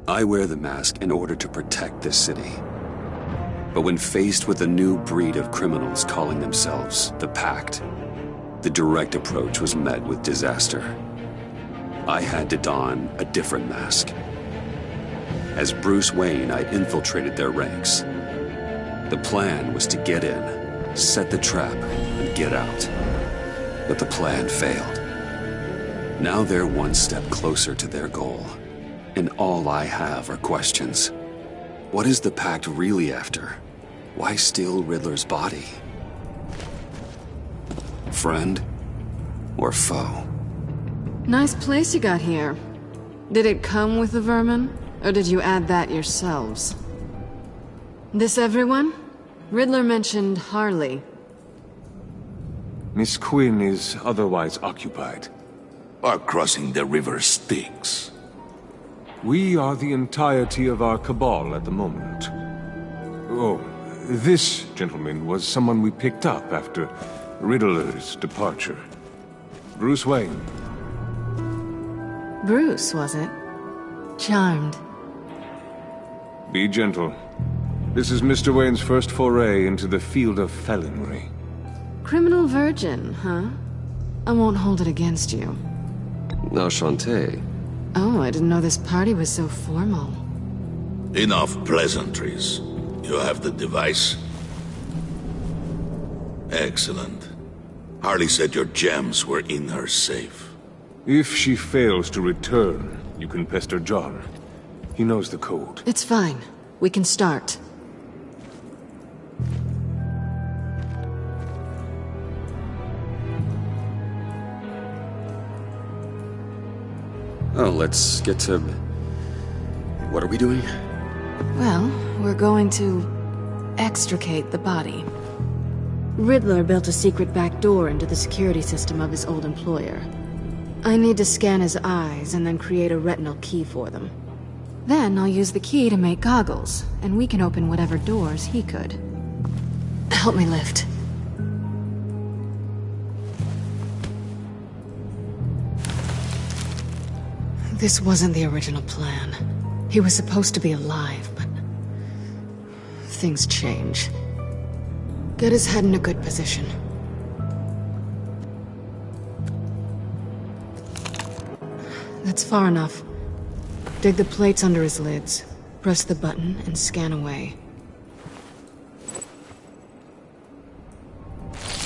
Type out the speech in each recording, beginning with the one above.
I wear the mask in order to protect this city. But when faced with a new breed of criminals calling themselves the Pact, the direct approach was met with disaster. I had to don a different mask. As Bruce Wayne, I infiltrated their ranks. The plan was to get in, set the trap, and get out. But the plan failed. Now they're one step closer to their goal. And all I have are questions. What is the Pact really after? Why steal Riddler's body? Friend or foe? Nice place you got here. Did it come with the vermin, or did you add that yourselves? This everyone? Riddler mentioned Harley. Miss Quinn is otherwise occupied. Or crossing the river Styx. We are the entirety of our cabal at the moment. Oh, this gentleman was someone we picked up after Riddler's departure. Bruce Wayne. Bruce, was it? Charmed. Be gentle. This is Mr. Wayne's first foray into the field of felonry. Criminal virgin, huh? I won't hold it against you. Enchanté. Oh, I didn't know this party was so formal. Enough pleasantries. You have the device? Excellent. Harley said your gems were in her safe. If she fails to return, you can pester John. He knows the code. It's fine. We can start. Oh, let's get to... What are we doing? Well, we're going to extricate the body. Riddler built a secret back door into the security system of his old employer. I need to scan his eyes and then create a retinal key for them. Then I'll use the key to make goggles, and we can open whatever doors he could. Help me lift. This wasn't the original plan. He was supposed to be alive, but... things change. Get his head in a good position. That's far enough. Dig the plates under his lids, press the button, and scan away.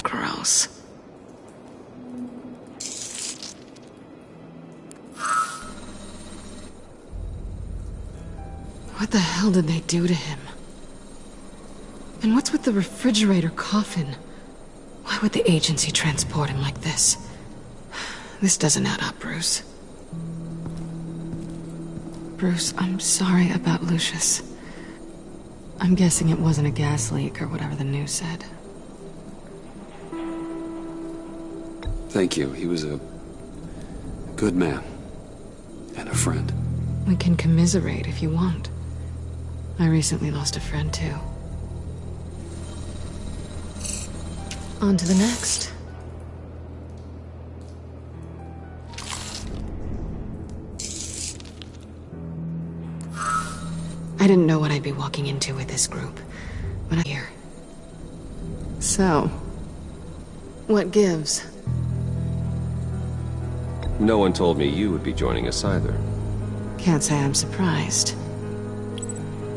Gross. What the hell did they do to him? And what's with the refrigerator coffin? Why would the agency transport him like this? This doesn't add up, Bruce. Bruce, I'm sorry about Lucius. I'm guessing it wasn't a gas leak or whatever the news said. Thank you. He was a good man. And a friend. We can commiserate if you want. I recently lost a friend, too. On to the next. I didn't know what I'd be walking into with this group, but I'm here. So, what gives? No one told me you would be joining us either. Can't say I'm surprised.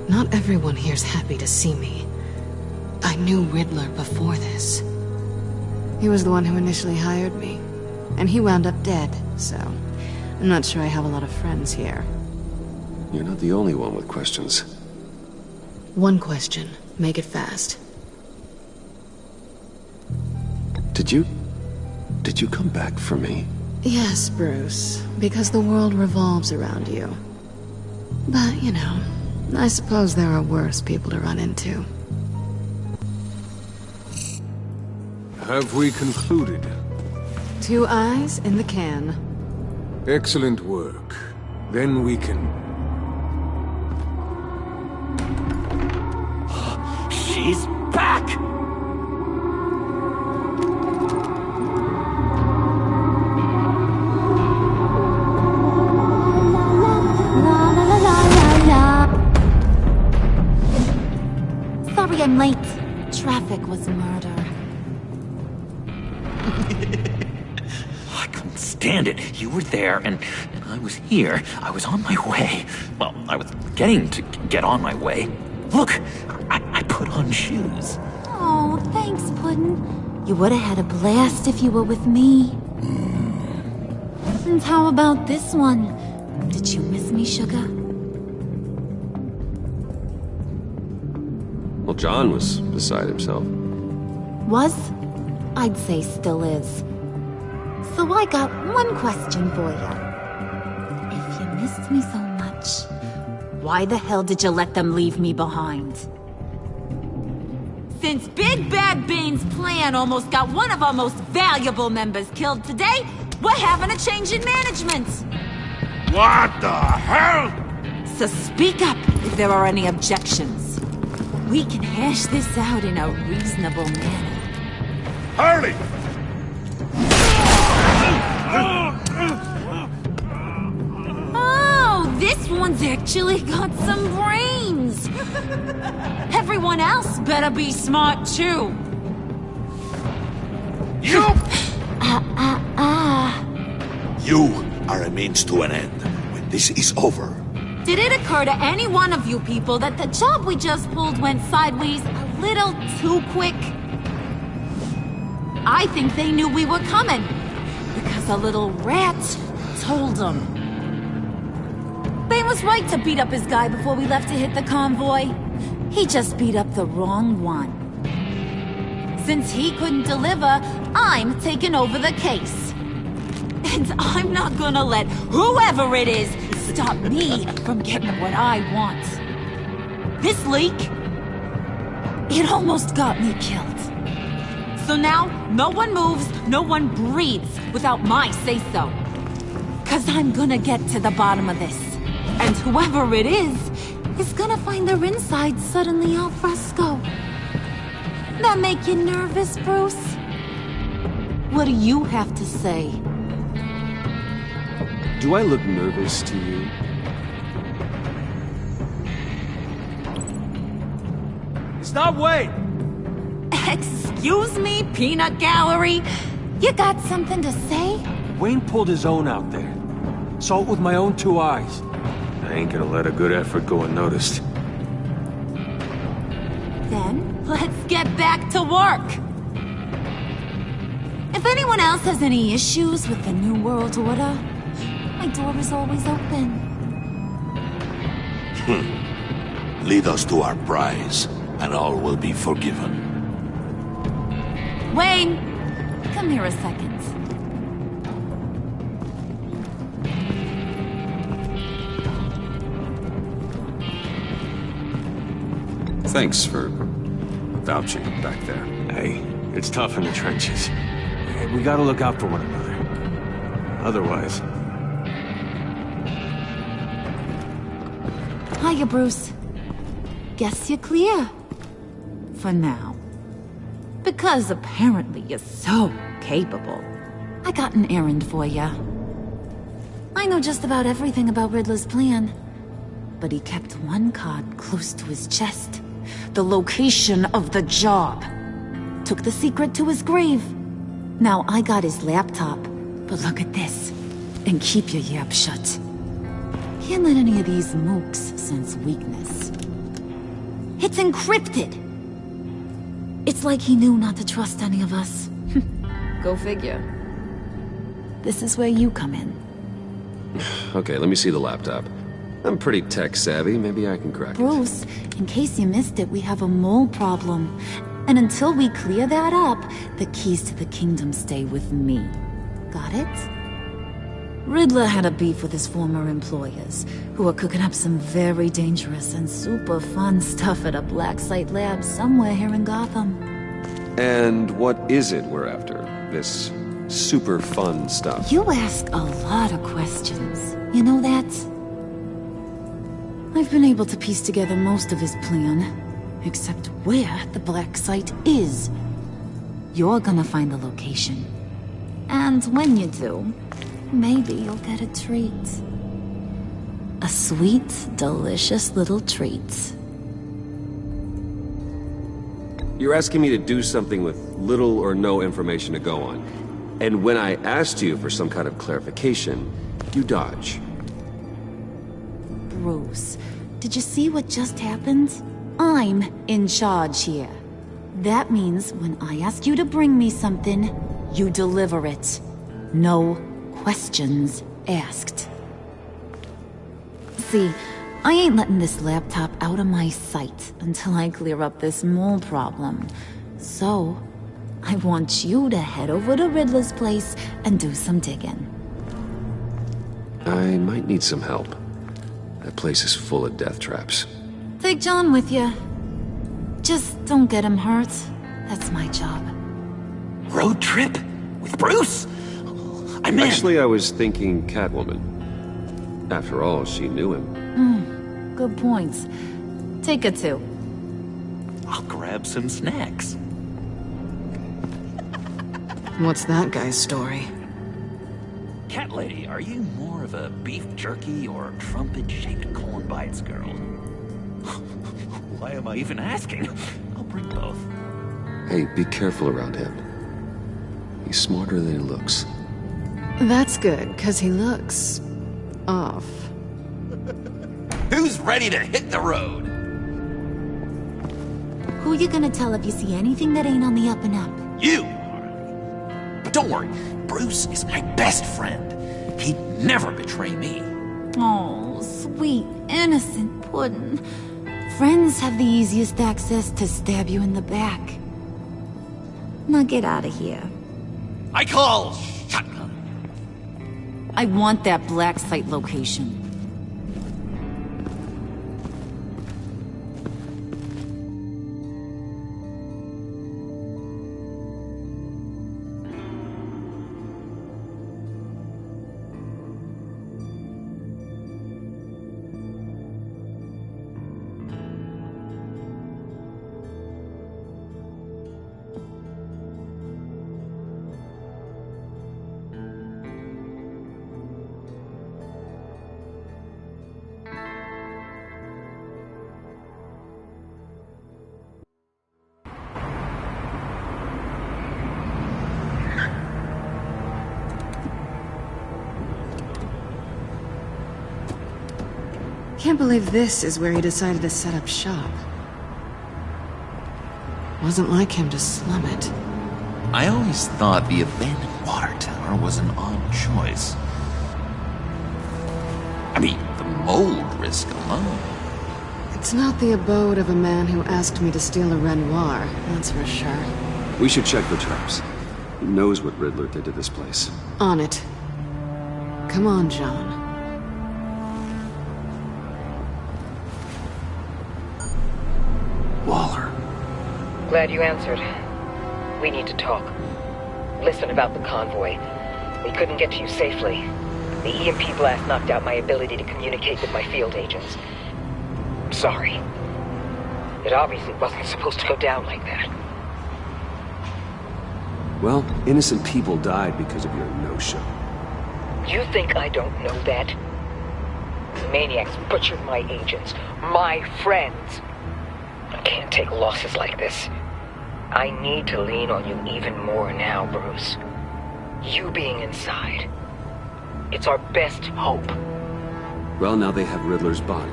Not everyone here's happy to see me. I knew Riddler before this. He was the one who initially hired me, and he wound up dead, so I'm not sure I have a lot of friends here. You're not the only one with questions. One question. Make it fast. Did you come back for me? Yes, Bruce, because the world revolves around you. But, you know, I suppose there are worse people to run into. Have we concluded? 2 eyes in the can. Excellent work. Then we can... She's back! sorry I'm late. Traffic was murder. I couldn't stand it. You were there, and I was here. I was on my way. Well, I was getting to get on my way. Look, I put on shoes. Oh, thanks, Puddin'. You would have had a blast if you were with me. And how about this one? Did you miss me, Sugar? Well, John was beside himself. Was? I'd say still is. So I got one question for you. If you missed me so much, why the hell did you let them leave me behind? Since Big Bad Bane's plan almost got one of our most valuable members killed today, we're having a change in management. What the hell? So speak up if there are any objections. We can hash this out in a reasonable manner. Harley! Oh, this one's actually got some brains. Everyone else better be smart too. You! You are a means to an end. When this is over. Did it occur to any one of you people that the job we just pulled went sideways a little too quick? I think they knew we were coming, because a little rat told them. Bane was right to beat up his guy before we left to hit the convoy. He just beat up the wrong one. Since he couldn't deliver, I'm taking over the case. And I'm not gonna let whoever it is stop me from getting what I want. This leak, it almost got me killed. So now, no one moves, no one breathes without my say-so. 'Cause I'm gonna get to the bottom of this. And whoever it is gonna find their insides suddenly al fresco. That make you nervous, Bruce? What do you have to say? Do I look nervous to you? Stop, wait! Excuse me, peanut gallery? You got something to say? Wayne pulled his own out there. Saw it with my own two eyes. I ain't gonna let a good effort go unnoticed. Then, let's get back to work. If anyone else has any issues with the New World Order, my door is always open. Lead us to our prize, and all will be forgiven. Wayne, come here a second. Thanks for vouching back there. Hey, it's tough in the trenches. We gotta look out for one another. Otherwise... Hiya, Bruce. Guess you're clear. For now. Because apparently you're so capable. I got an errand for ya. I know just about everything about Riddler's plan. But he kept one card close to his chest. The location of the job. Took the secret to his grave. Now I got his laptop. But look at this. And keep your yap shut. Can't let any of these mooks sense weakness. It's encrypted! It's like he knew not to trust any of us. Go figure. This is where you come in. Okay, let me see the laptop. I'm pretty tech-savvy. Maybe I can crack it. Bruce, in case you missed it, we have a mole problem. And until we clear that up, the keys to the kingdom stay with me. Got it? Riddler had a beef with his former employers, who were cooking up some very dangerous and super fun stuff at a black site lab somewhere here in Gotham. And what is it we're after? This super fun stuff? You ask a lot of questions. You know that? I've been able to piece together most of his plan, except where the black site is. You're gonna find the location. And when you do, maybe you'll get a treat. A sweet, delicious little treat. You're asking me to do something with little or no information to go on. And when I asked you for some kind of clarification, you dodge. Bruce, did you see what just happened? I'm in charge here. That means when I ask you to bring me something, you deliver it. No questions asked. See, I ain't letting this laptop out of my sight until I clear up this mole problem. So, I want you to head over to Riddler's place and do some digging. I might need some help. That place is full of death traps. Take John with you. Just don't get him hurt. That's my job. Road trip? With Bruce? I'm in. Actually, I was thinking Catwoman. After all, she knew him. Good points. Take her too. I'll grab some snacks. What's that guy's story? Cat lady, are you more of a beef jerky or trumpet-shaped corn bites girl? Why am I even asking? I'll bring both. Hey, be careful around him. He's smarter than he looks. That's good, because he looks... off. Who's ready to hit the road? Who you gonna tell if you see anything that ain't on the up and up? You, Harley. But don't worry, Bruce is my best friend. He'd never betray me. Oh, sweet, innocent puddin'. Friends have the easiest access to stab you in the back. Now get out of here. I call shotgun. I want that black site location. Can't believe this is where he decided to set up shop. Wasn't like him to slum it. I always thought the abandoned water tower was an odd choice. I mean, the mold risk alone. It's not the abode of a man who asked me to steal a Renoir, that's for sure. We should check the traps. Who knows what Riddler did to this place? On it. Come on, John. Waller. Glad you answered. We need to talk. Listen about the convoy. We couldn't get to you safely. The EMP blast knocked out my ability to communicate with my field agents. I'm sorry. It obviously wasn't supposed to go down like that. Well, innocent people died because of your no-show. You think I don't know that? The maniacs butchered my agents, my friends. I can't take losses like this. I need to lean on you even more now, Bruce. You being inside. It's our best hope. Well, now they have Riddler's body.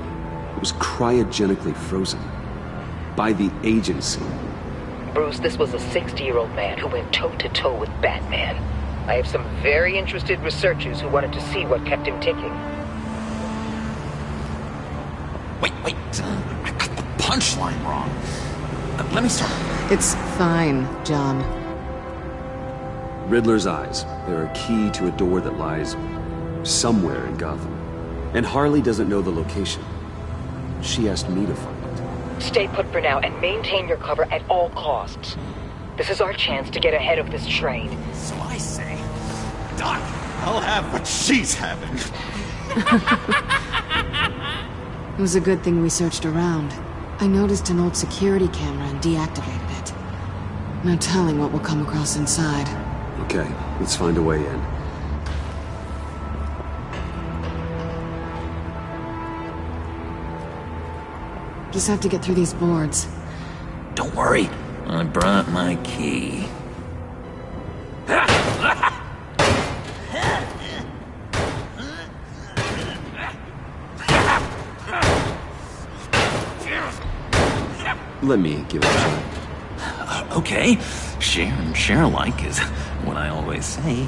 It was cryogenically frozen. By the agency. Bruce, this was a 60-year-old man who went toe-to-toe with Batman. I have some very interested researchers who wanted to see what kept him ticking. Wait. I got the punchline wrong. Let me start. It's fine, John. Riddler's eyes. They're a key to a door that lies somewhere in Gotham. And Harley doesn't know the location. She asked me to find it. Stay put for now and maintain your cover at all costs. This is our chance to get ahead of this train. So I say, Doc, I'll have what she's having. It was a good thing we searched around. I noticed an old security camera and deactivated it. No telling what we'll come across inside. Okay, let's find a way in. Just have to get through these boards. Don't worry. I brought my key. Let me give it a shot. Okay, share and share alike is what I always say.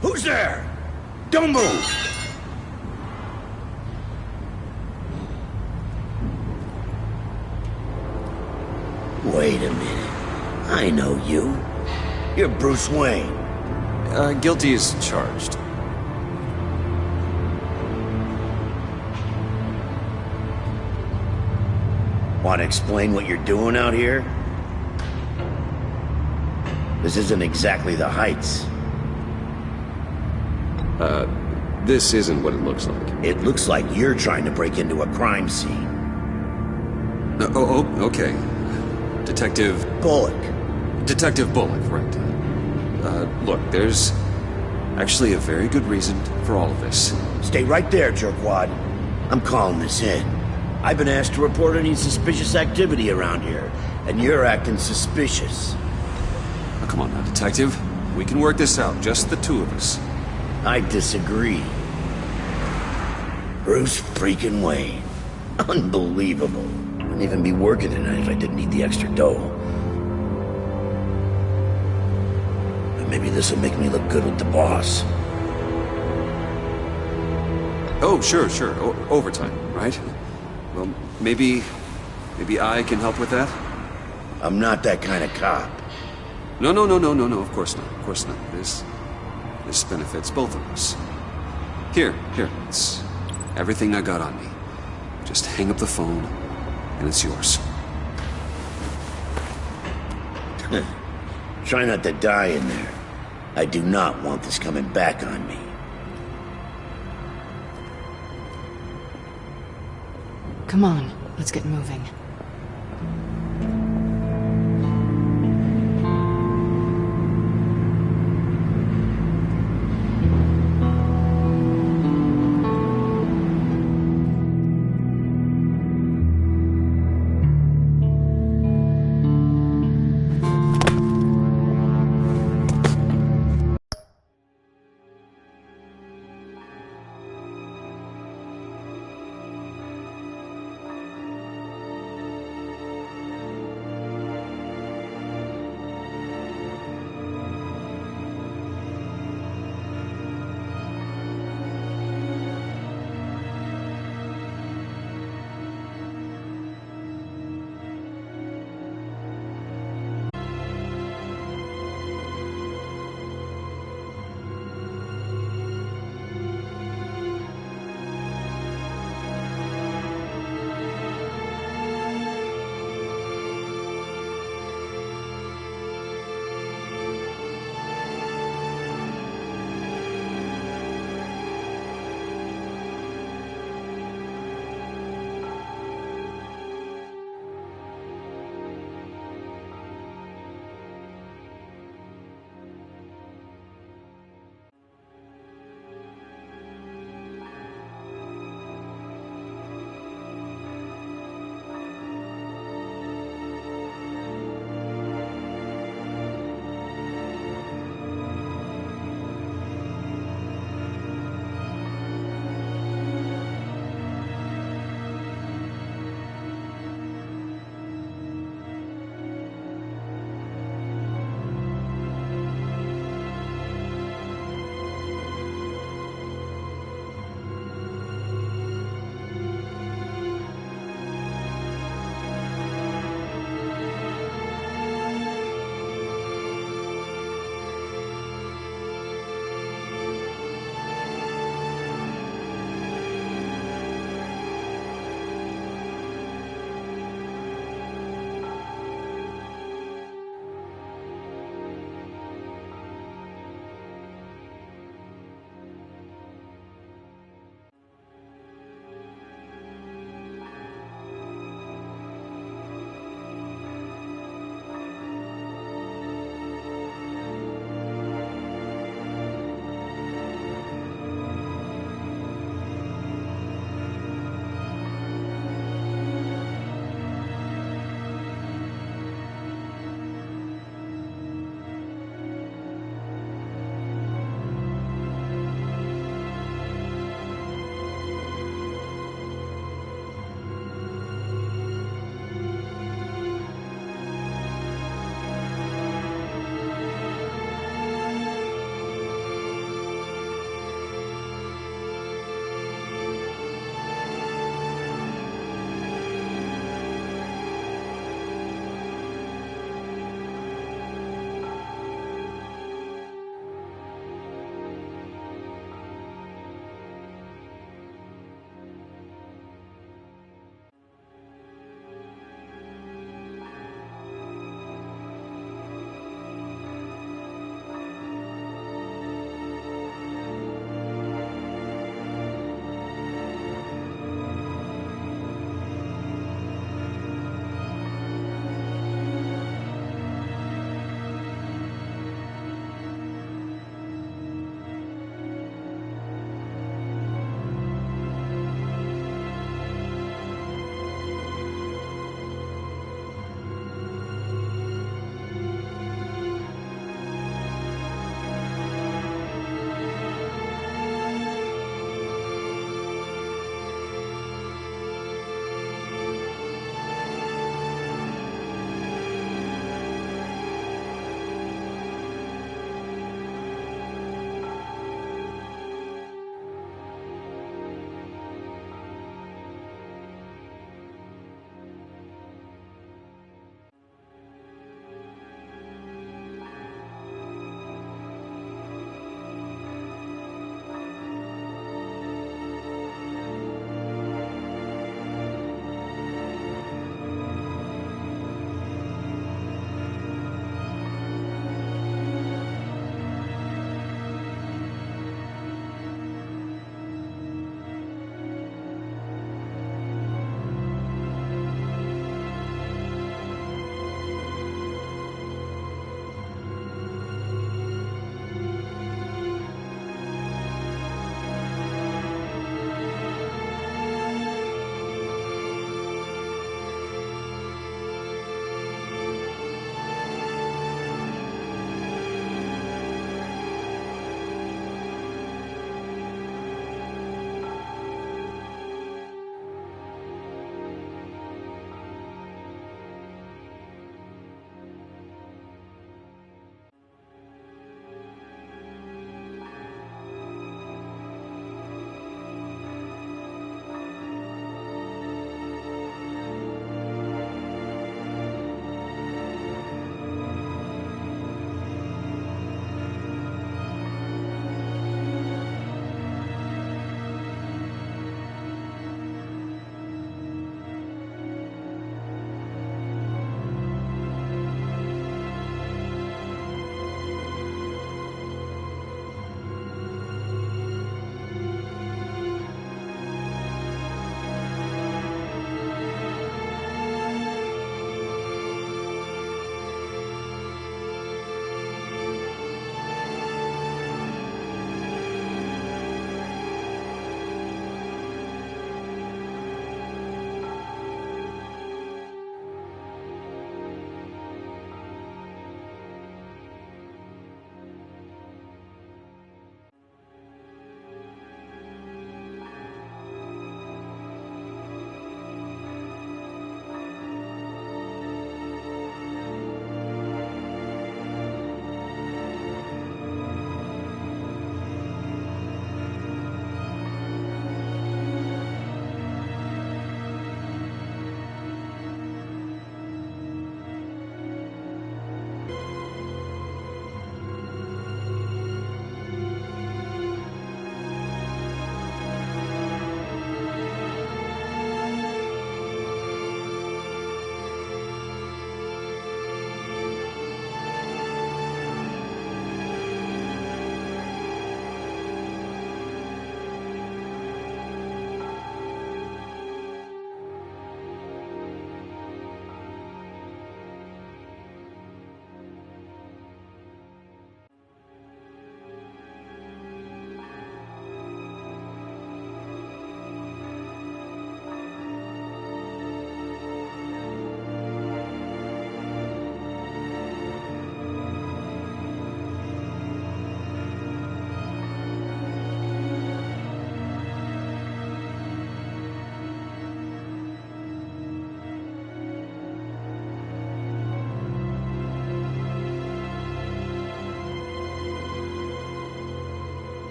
Who's there? Don't move! Wait a minute. I know you. You're Bruce Wayne. Guilty as charged. Want to explain what you're doing out here? This isn't exactly the Heights. This isn't what it looks like. It looks like you're trying to break into a crime scene. Okay. Detective Bullock. Detective Bullock, right. Look, there's actually a very good reason for all of this. Stay right there, jerkwad. I'm calling this in. I've been asked to report any suspicious activity around here, and you're acting suspicious. Oh, come on now, Detective. We can work this out, just the two of us. I disagree. Bruce freaking Wayne. Unbelievable. Wouldn't even be working tonight if I didn't need the extra dough. But maybe this'll make me look good with the boss. Oh, sure. Overtime, right? Well, maybe I can help with that? I'm not that kind of cop. No, of course not. This benefits both of us. Here, it's everything I got on me. Just hang up the phone, and it's yours. Try not to die in there. I do not want this coming back on me. Come on, let's get moving.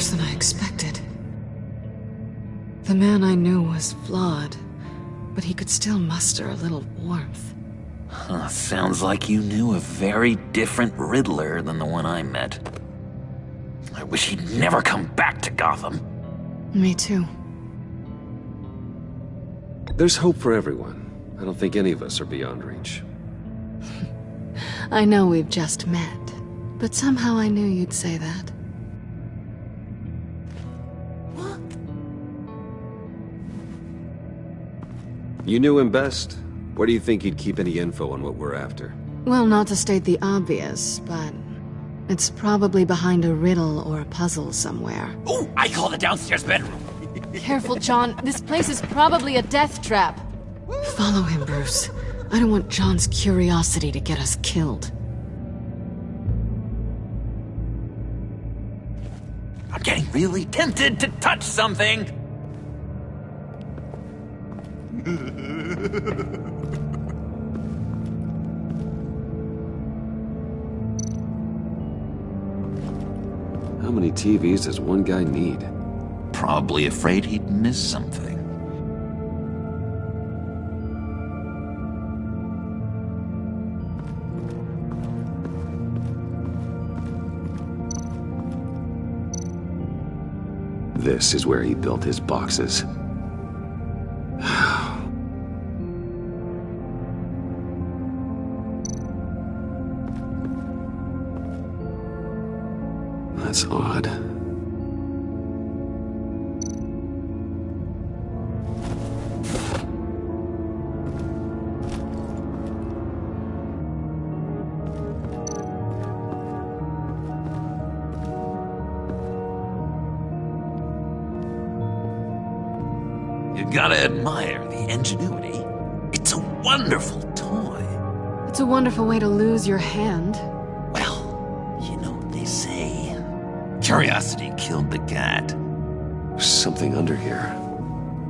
worse than I expected. The man I knew was flawed, but he could still muster a little warmth. Huh, sounds like you knew a very different Riddler than the one I met. I wish he'd never come back to Gotham. Me too. There's hope for everyone. I don't think any of us are beyond reach. I know we've just met, but somehow I knew you'd say that. You knew him best. Where do you think he'd keep any info on what we're after? Well, not to state the obvious, but it's probably behind a riddle or a puzzle somewhere. Oh, I call the downstairs bedroom. Careful, John. This place is probably a death trap. Follow him, Bruce. I don't want John's curiosity to get us killed. I'm getting really tempted to touch something. How many TVs does one guy need? Probably afraid he'd miss something. This is where he built his boxes. That's odd. You gotta admire the ingenuity. It's a wonderful toy. It's a wonderful way to lose your hand. Well, you know what they say. Curiosity killed the cat. There's something under here.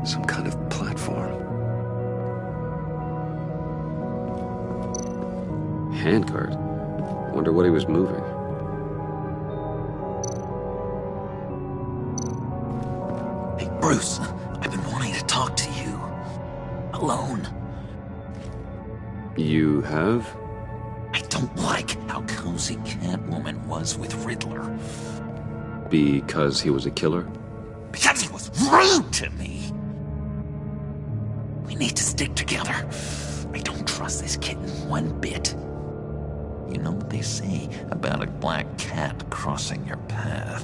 Some kind of platform. Handcart. Wonder what he was moving. Hey, Bruce, I've been wanting to talk to you. Alone. You have? I don't like how cozy Catwoman was with Riddler. Because he was a killer? Because he was rude to me. We need to stick together. I don't trust this kitten one bit. You know what they say about a black cat crossing your path?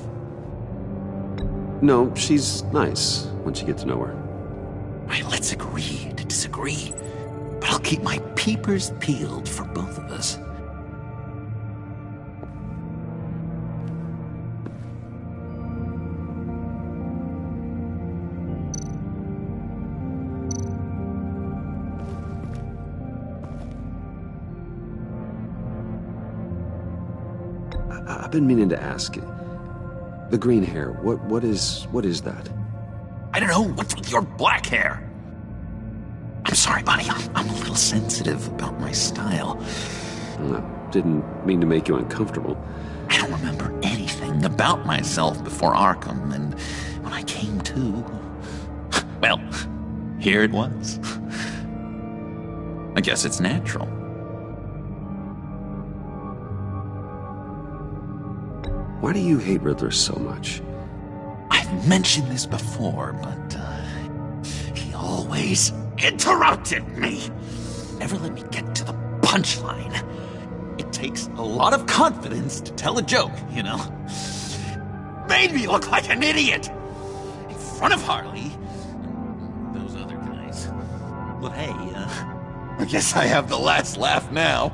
No, she's nice once you get to know her. Right, let's agree to disagree. But I'll keep my peepers peeled for both of us. I've been meaning to ask. The green hair, what is that? I don't know, what's with your black hair? I'm sorry, buddy, I'm a little sensitive about my style. Didn't mean to make you uncomfortable. I don't remember anything about myself before Arkham, and when I came to, well, here it was. I guess it's natural. Why do you hate Riddler so much? I've mentioned this before, but he always interrupted me. Never let me get to the punchline. It takes a lot of confidence to tell a joke, you know? Made me look like an idiot in front of Harley and those other guys. But hey, I guess I have the last laugh now.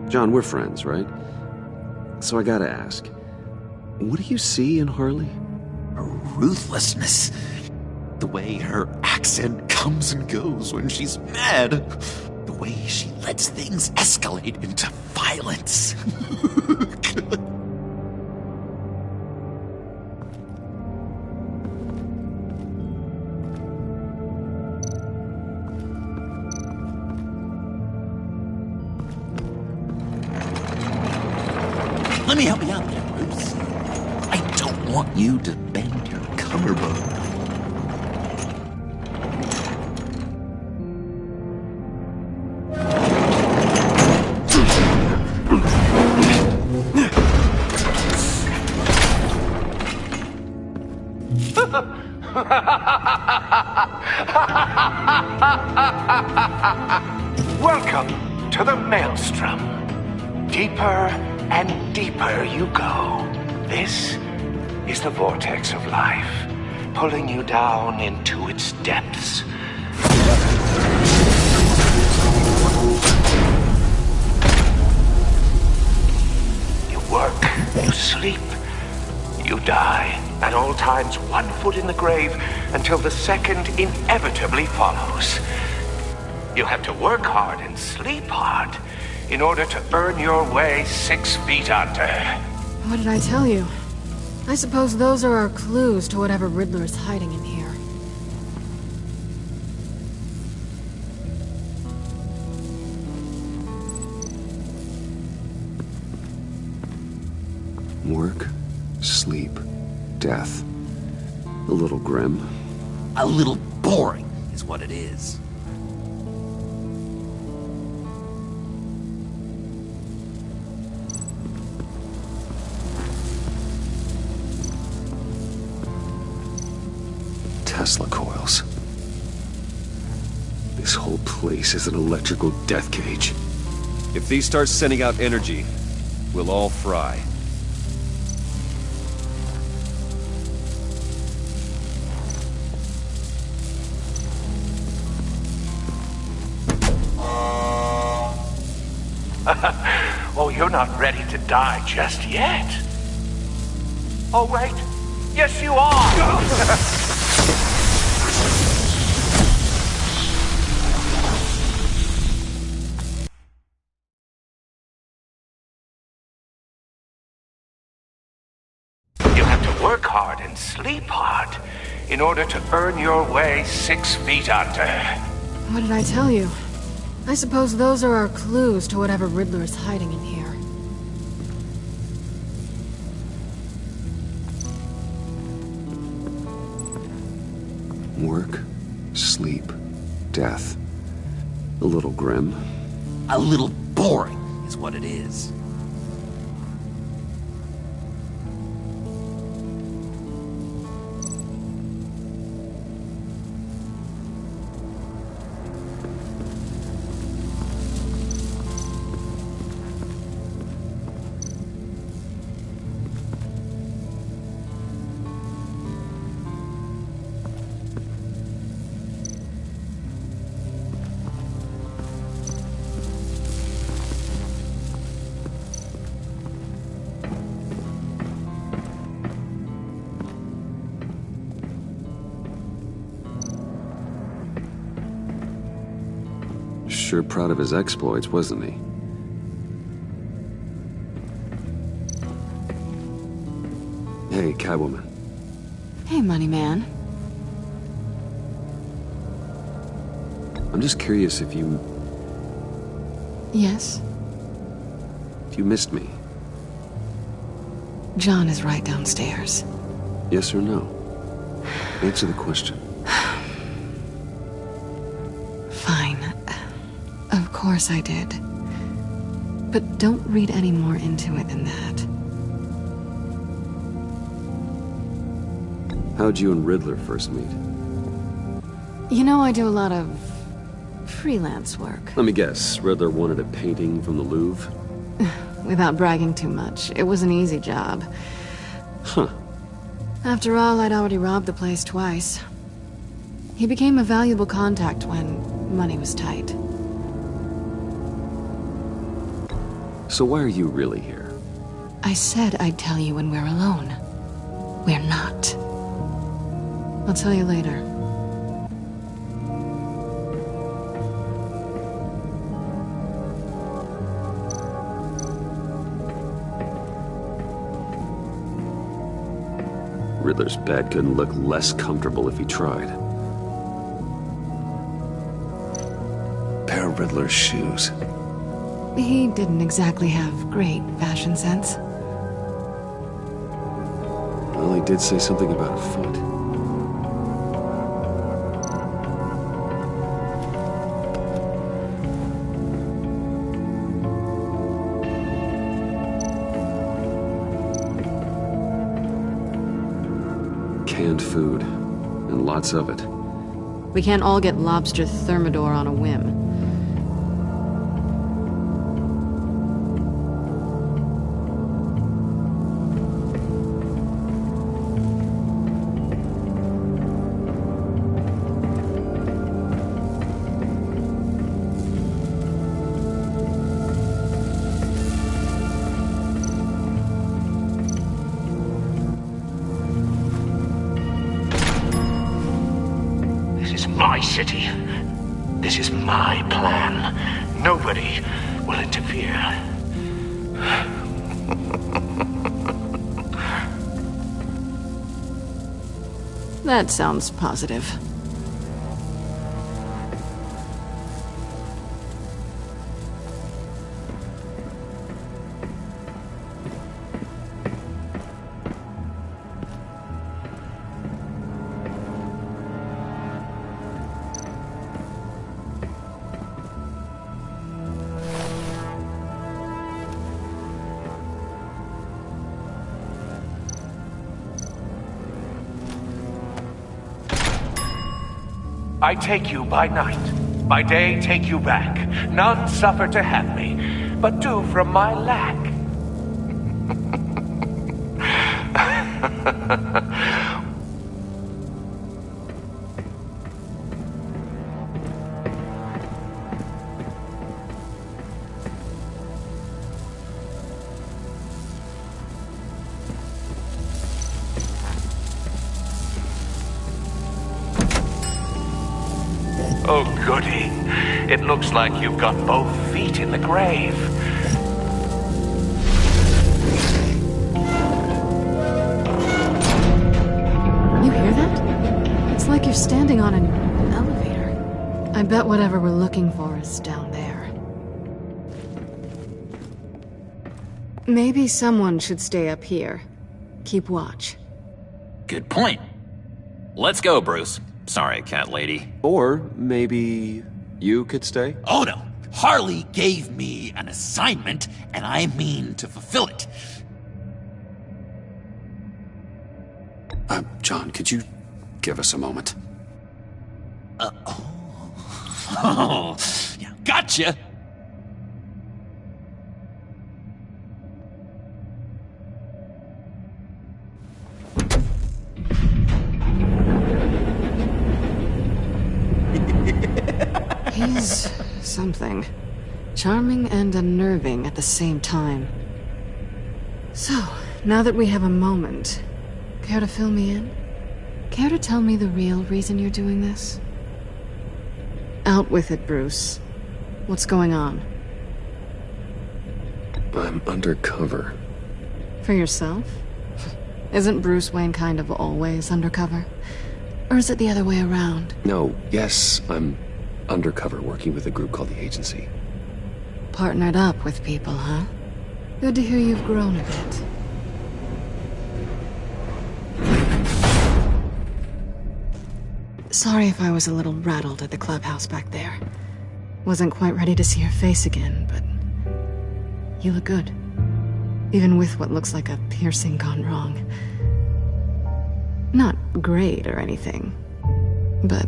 John, we're friends, right? So I gotta ask, what do you see in Harley? Her ruthlessness. The way her accent comes and goes when she's mad. The way she lets things escalate into violence. Let me help you out there, Bruce. I don't want you to bend your collarbone. Welcome to the Maelstrom. Deeper and deeper you go. This is the vortex of life, pulling you down into its depths. You work, you sleep, you die. At all times, 1 foot in the grave until the second inevitably follows. You have to work hard and sleep hard in order to earn your way 6 feet under. What did I tell you? I suppose those are our clues to whatever Riddler is hiding in here. Work, sleep, death. A little grim. A little boring is what it is. Tesla coils. This whole place is an electrical death cage. If these start sending out energy, we'll all fry. Oh, you're not ready to die just yet. Oh, wait. Yes, you are! You have to work hard and sleep hard in order to earn your way 6 feet under. What did I tell you? I suppose those are our clues to whatever Riddler is hiding in here. Work, sleep, death. A little grim. A little boring is what it is. Sure proud of his exploits, wasn't he? Hey, Catwoman. Hey, Money Man. I'm just curious if you... Yes? If you missed me. John is right downstairs. Yes or no? Answer the question. Fine. Of course I did. But don't read any more into it than that. How'd you and Riddler first meet? You know, I do a lot of freelance work. Let me guess, Riddler wanted a painting from the Louvre? Without bragging too much, it was an easy job. Huh. After all, I'd already robbed the place twice. He became a valuable contact when money was tight. So why are you really here? I said I'd tell you when we're alone. We're not. I'll tell you later. Riddler's bed couldn't look less comfortable if he tried. Pair of Riddler's shoes. He didn't exactly have great fashion sense. Well, he did say something about a foot. Canned food, and lots of it. We can't all get lobster thermidor on a whim. My city. This is my plan. Nobody will interfere. That sounds positive. I take you by night. By day, take you back. None suffer to have me, but do from my lack. Oh, goody. It looks like you've got both feet in the grave. You hear that? It's like you're standing on an elevator. I bet whatever we're looking for is down there. Maybe someone should stay up here. Keep watch. Good point. Let's go, Bruce. Sorry, cat lady. Or maybe you could stay? Oh no! Harley gave me an assignment, and I mean to fulfill it. John, could you give us a moment? Oh, yeah, gotcha! He's something. Charming and unnerving at the same time. So, now that we have a moment, care to fill me in? Care to tell me the real reason you're doing this? Out with it, Bruce. What's going on? I'm undercover. For yourself? Isn't Bruce Wayne kind of always undercover? Or is it the other way around? No, yes, I'm undercover working with a group called the Agency. Partnered up with people, huh? Good to hear you've grown a bit. Sorry if I was a little rattled at the clubhouse back there. Wasn't quite ready to see your face again, but you look good. Even with what looks like a piercing gone wrong. Not great or anything, but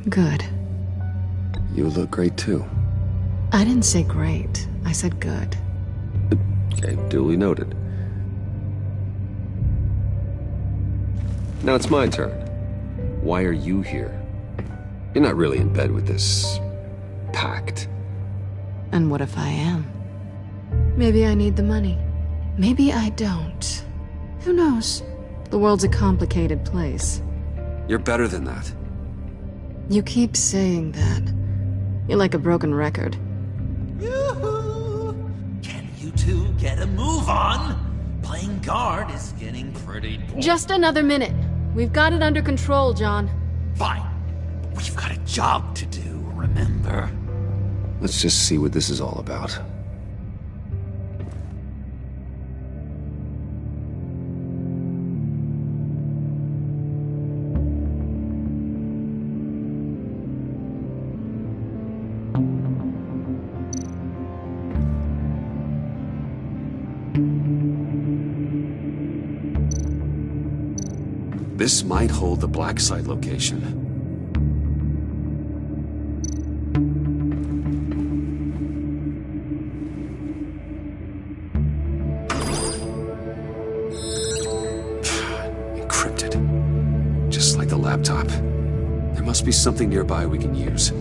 good. You look great too. I didn't say great. I said good. Okay, duly noted. Now it's my turn. Why are you here? You're not really in bed with this pact. And what if I am? Maybe I need the money. Maybe I don't. Who knows? The world's a complicated place. You're better than that. You keep saying that. You're like a broken record. Yoo-hoo! Can you two get a move on? Playing guard is getting pretty boring. Just another minute. We've got it under control, John. Fine. We've got a job to do, remember? Let's just see what this is all about. This might hold the black site location. Encrypted. Just like the laptop. There must be something nearby we can use.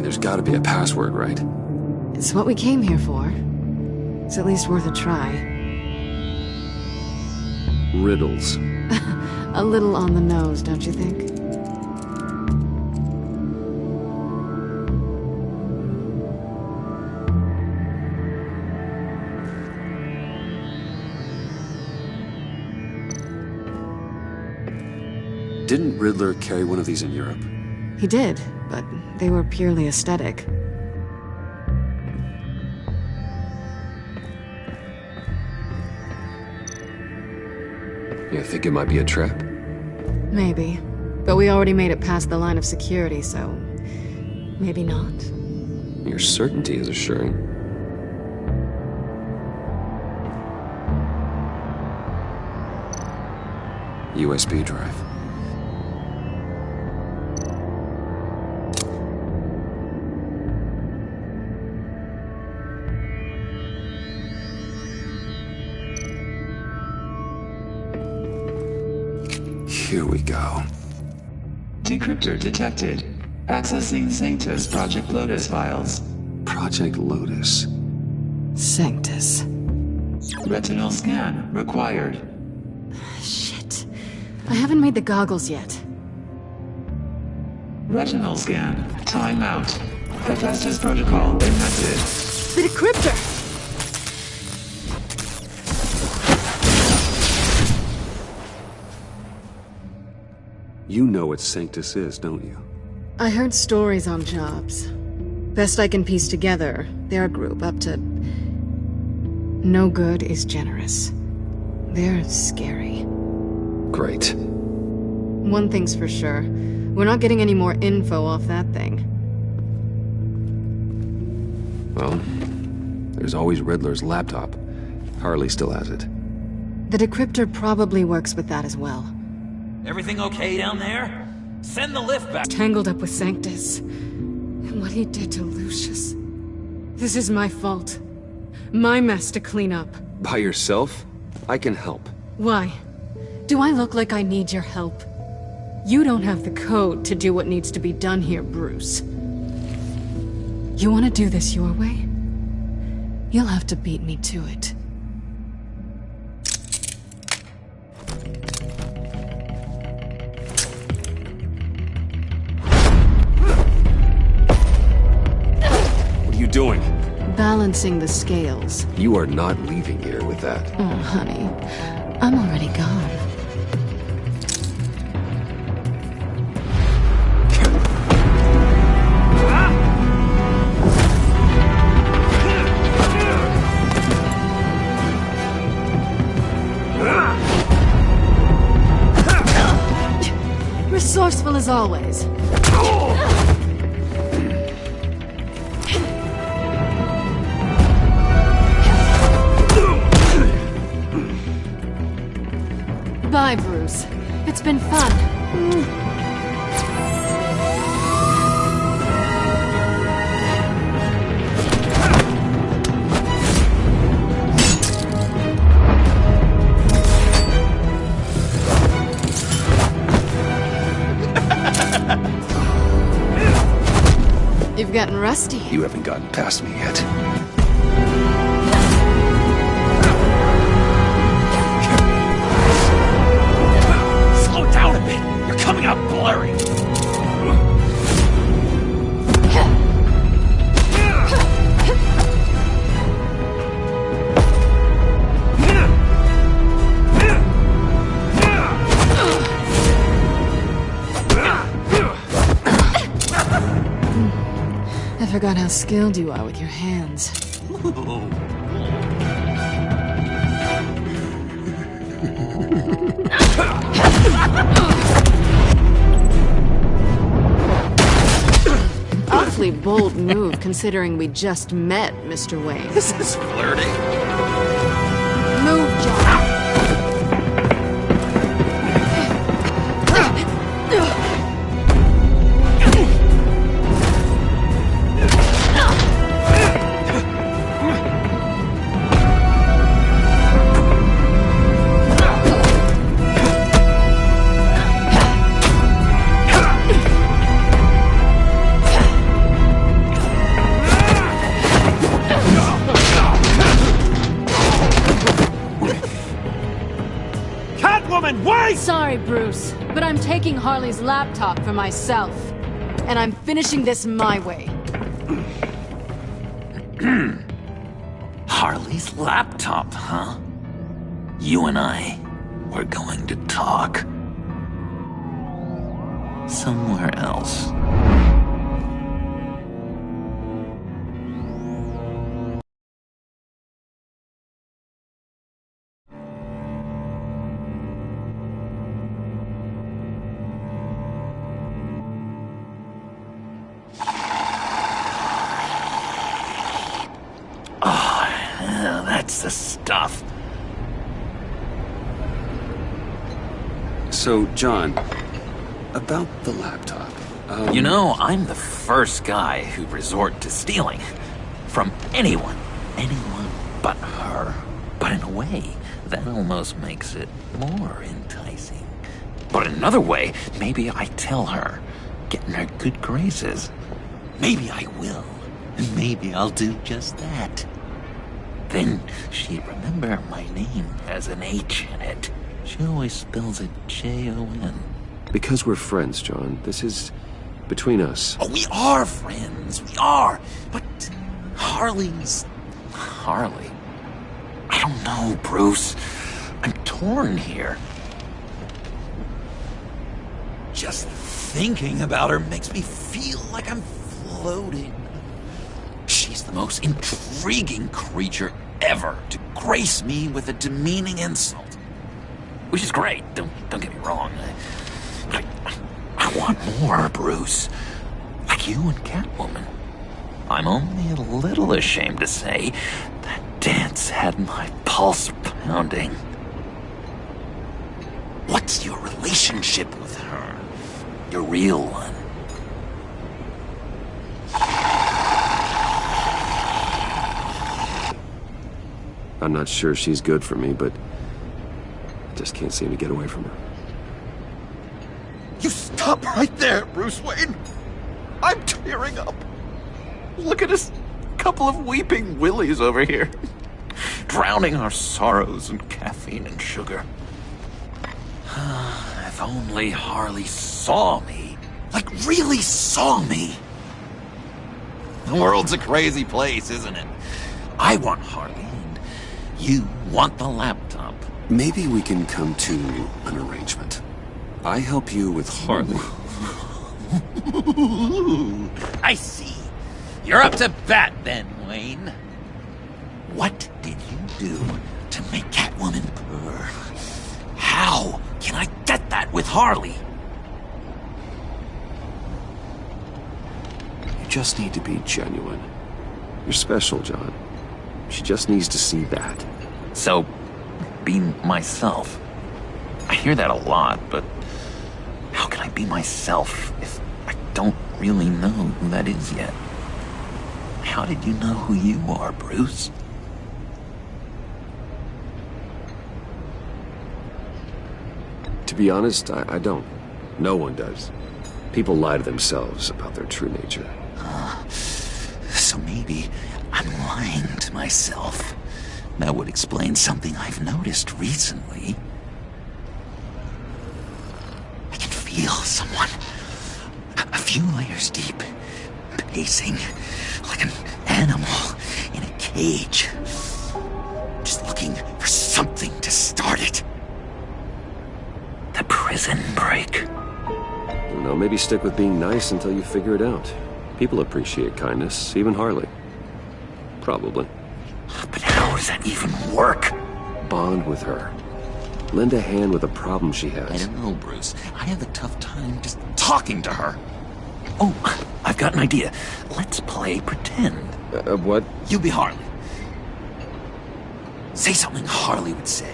There's gotta be a password, right? It's what we came here for. It's at least worth a try. Riddles. A little on the nose, don't you think? Didn't Riddler carry one of these in Europe? He did, but they were purely aesthetic. You think it might be a trap? Maybe. But we already made it past the line of security, so... maybe not. Your certainty is assuring. USB drive. Here we go. Decryptor detected. Accessing Sanctus Project Lotus files. Project Lotus. Sanctus. Retinal scan required. Shit. I haven't made the goggles yet. Retinal scan. Timeout. Hephaestus protocol enacted. The decryptor! You know what Sanctus is, don't you? I heard stories on jobs. Best I can piece together, their group up to... no good is generous. They're scary. Great. One thing's for sure. We're not getting any more info off that thing. Well, there's always Riddler's laptop. Harley still has it. The decryptor probably works with that as well. Everything okay down there? Send the lift back. Tangled up with Sanctus. And what he did to Lucius. This is my fault. My mess to clean up. By yourself? I can help. Why? Do I look like I need your help? You don't have the code to do what needs to be done here, Bruce. You want to do this your way? You'll have to beat me to it. What are you doing? Balancing the scales. You are not leaving here with that. Oh, honey. I'm already gone. Resourceful as always. Bye, Bruce. It's been fun. You've gotten rusty. You haven't gotten past me yet. Slow down a bit. You're coming out blurry. I forgot how skilled you are with your hands. awfully bold move considering we just met, Mr. Wayne. This is flirting. Move, John. Sorry, Bruce, but I'm taking Harley's laptop for myself. And I'm finishing this my way. Harley's laptop, huh? You and I, we're going to talk. Somewhere else. That's the stuff. So, John, about the laptop. You know, I'm the first guy who'd resort to stealing. From anyone but her. But in a way, that almost makes it more enticing. But in another way, maybe I tell her, get in her good graces. Maybe I will. And maybe I'll do just that. Then she'd remember my name has an H in it. She always spells it Jon. Because we're friends, John. This is between us. Oh, we are friends. We are. But Harley's... Harley? I don't know, Bruce. I'm torn here. Just thinking about her makes me feel like I'm floating. She's the most intriguing creature ever to grace me with a demeaning insult. Which is great, don't get me wrong. But I want more, Bruce. Like you and Catwoman. I'm only a little ashamed to say that dance had my pulse pounding. What's your relationship with her? Your real one? I'm not sure she's good for me, but I just can't seem to get away from her. You stop right there, Bruce Wayne! I'm tearing up. Look at us, couple of weeping willies over here. Drowning our sorrows in caffeine and sugar. If only Harley saw me. Like, really saw me. The world's a crazy place, isn't it? I want Harley, and you want the laptop. Maybe we can come to an arrangement. I help you with Harley. I see. You're up to bat then, Wayne. What did you do to make Catwoman purr? How can I get that with Harley? You just need to be genuine. You're special, John. She just needs to see that. So, be myself. I hear that a lot, but how can I be myself if I don't really know who that is yet? How did you know who you are, Bruce? To be honest, I don't. No one does. People lie to themselves about their true nature. So maybe I'm lying to myself. That would explain something I've noticed recently. I can feel someone a few layers deep, pacing like an animal in a cage. Just looking for something to start it. The prison break. You know, maybe stick with being nice until you figure it out. People appreciate kindness, even Harley. Probably. But how does that even work? Bond with her. Lend a hand with a problem she has. I don't know, Bruce. I have a tough time just talking to her. Oh, I've got an idea. Let's play pretend. What? You be Harley. Say something Harley would say.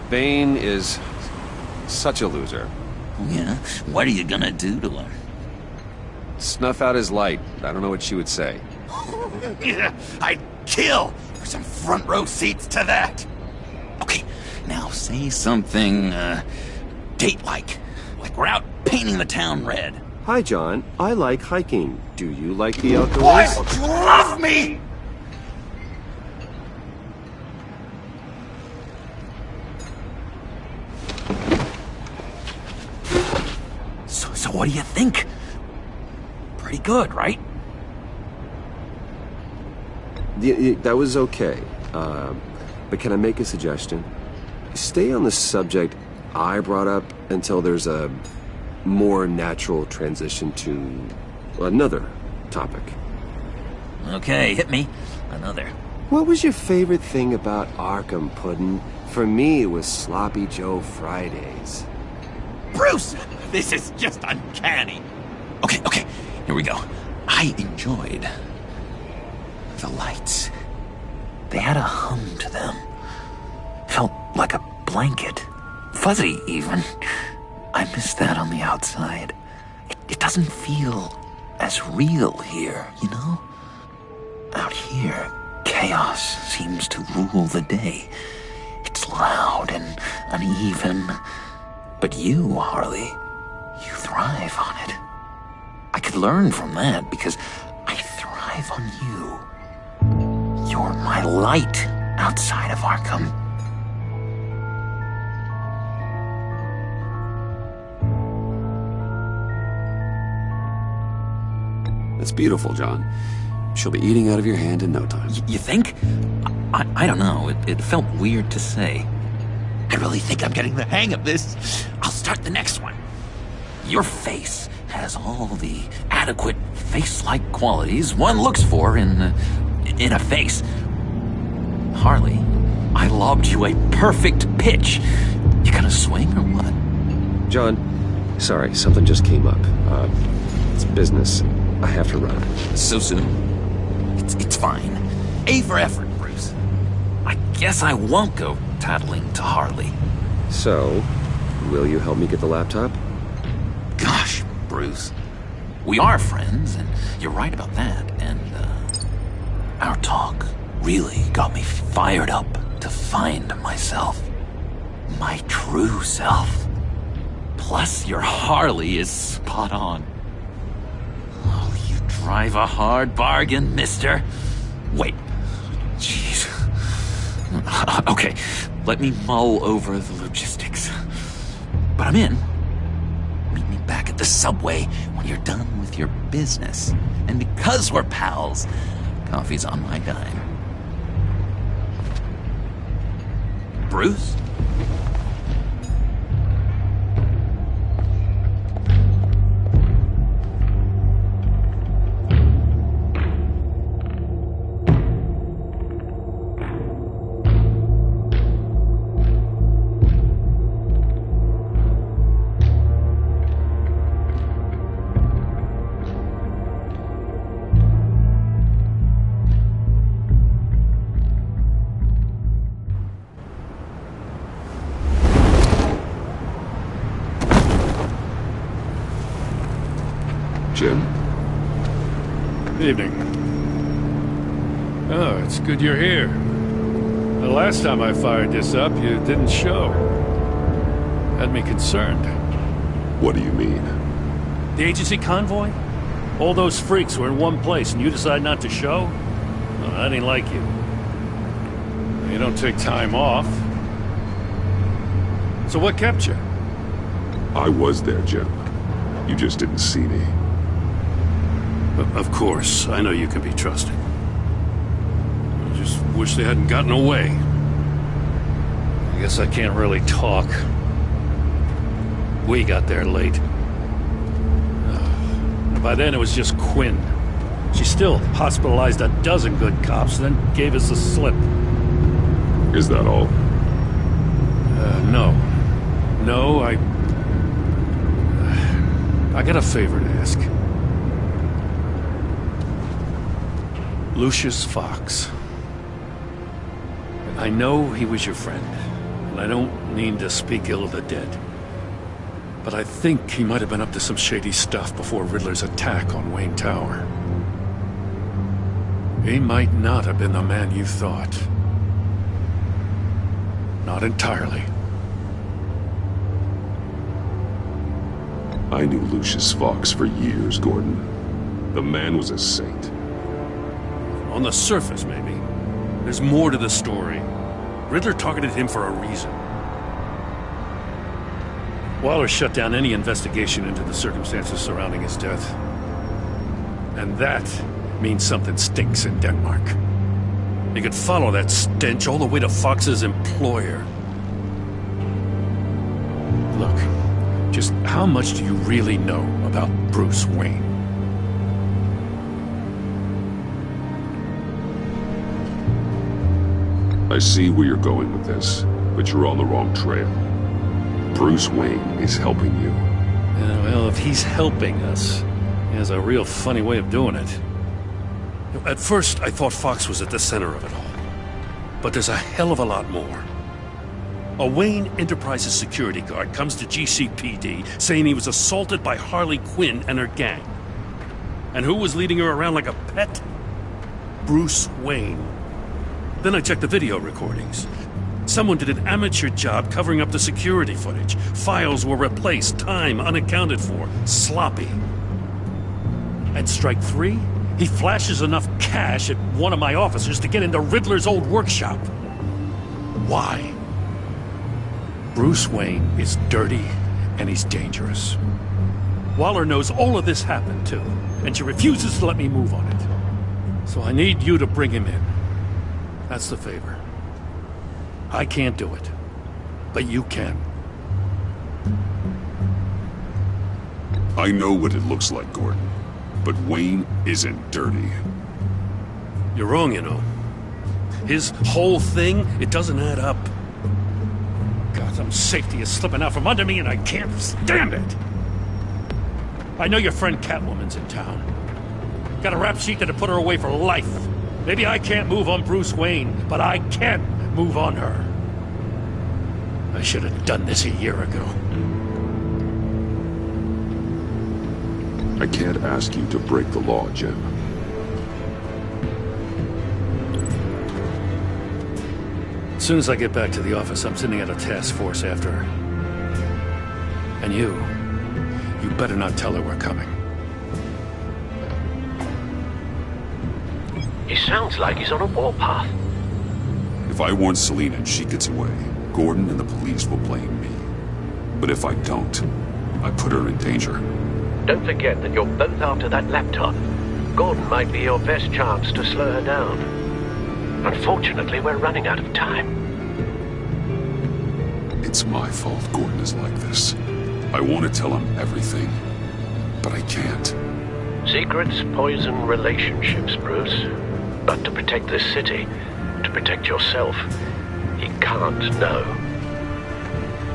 Bane is such a loser. Yeah? What are you gonna do to her? Snuff out his light. I don't know what she would say. Yeah, I'd kill for some front row seats to that. Okay, now say something, date-like. Like we're out painting the town red. Hi, John. I like hiking. Do you like the outdoors? What? You love me? So what do you think? Pretty good, right? That was okay. But can I make a suggestion? Stay on the subject I brought up until there's a more natural transition to another topic. Okay, hit me. Another. What was your favorite thing about Arkham, Puddin'? For me, it was Sloppy Joe Fridays. Bruce! This is just uncanny. Okay, here we go. I enjoyed the lights. They had a hum to them. Felt like a blanket. Fuzzy, even. I miss that on the outside. It doesn't feel as real here, you know? Out here, chaos seems to rule the day. It's loud and uneven. But you, Harley, you thrive on it. I could learn from that because I thrive on you. You're my light outside of Arkham. That's beautiful, John. She'll be eating out of your hand in no time. You think? I don't know. It felt weird to say. I really think I'm getting the hang of this. I'll start the next one. Your face has all the adequate face-like qualities one looks for in a face. Harley, I lobbed you a perfect pitch. You gonna swing or what? John, sorry, something just came up. It's business. I have to run. So soon? It's fine. A for effort, Bruce. I guess I won't go tattling to Harley. So, will you help me get the laptop? Gosh, Bruce. We are friends, and you're right about that. And, our talk really got me fired up to find myself. My true self. Plus, your Harley is spot on. Oh, you drive a hard bargain, mister. Wait. Jeez. Okay, let me mull over the logistics. But I'm in. Meet me back at the subway when you're done with your business. And because we're pals, coffee's on my dime. Bruce? Jim? Evening. Oh, it's good you're here. The last time I fired this up, you didn't show. Had me concerned. What do you mean? The agency convoy? All those freaks were in one place and you decide not to show? Well, I didn't like you. You don't take time off. So what kept you? I was there, Jim. You just didn't see me. Of course, I know you can be trusted. I just wish they hadn't gotten away. I guess I can't really talk. We got there late. By then it was just Quinn. She still hospitalized a dozen good cops, then gave us the slip. Is that all? No. No, I got a favor to ask. Lucius Fox. I know he was your friend, and I don't mean to speak ill of the dead. But I think he might have been up to some shady stuff before Riddler's attack on Wayne Tower. He might not have been the man you thought. Not entirely. I knew Lucius Fox for years, Gordon. The man was a saint. On the surface, maybe. There's more to the story. Riddler targeted him for a reason. Waller shut down any investigation into the circumstances surrounding his death. And that means something stinks in Denmark. You could follow that stench all the way to Fox's employer. Look, just how much do you really know about Bruce Wayne? I see where you're going with this, but you're on the wrong trail. Bruce Wayne is helping you. Yeah, well, if he's helping us, he has a real funny way of doing it. At first, I thought Fox was at the center of it all. But there's a hell of a lot more. A Wayne Enterprises security guard comes to GCPD saying he was assaulted by Harley Quinn and her gang. And who was leading her around like a pet? Bruce Wayne. Then I checked the video recordings. Someone did an amateur job covering up the security footage. Files were replaced, time unaccounted for, sloppy. At strike 3, he flashes enough cash at one of my officers to get into Riddler's old workshop. Why? Bruce Wayne is dirty and he's dangerous. Waller knows all of this happened too, and she refuses to let me move on it. So I need you to bring him in. That's the favor. I can't do it, but you can. I know what it looks like, Gordon, but Wayne isn't dirty. You're wrong, you know. His whole thing, it doesn't add up. Gotham safety is slipping out from under me and I can't stand it. I know your friend Catwoman's in town. Got a rap sheet that'll put her away for life. Maybe I can't move on Bruce Wayne, but I can move on her. I should have done this a year ago. I can't ask you to break the law, Jim. As soon as I get back to the office, I'm sending out a task force after her. And you better not tell her we're coming. He sounds like he's on a warpath. If I warn Selina and she gets away, Gordon and the police will blame me. But if I don't, I put her in danger. Don't forget that you're both after that laptop. Gordon might be your best chance to slow her down. Unfortunately, we're running out of time. It's my fault Gordon is like this. I want to tell him everything, but I can't. Secrets poison relationships, Bruce. But to protect this city, to protect yourself, he can't know.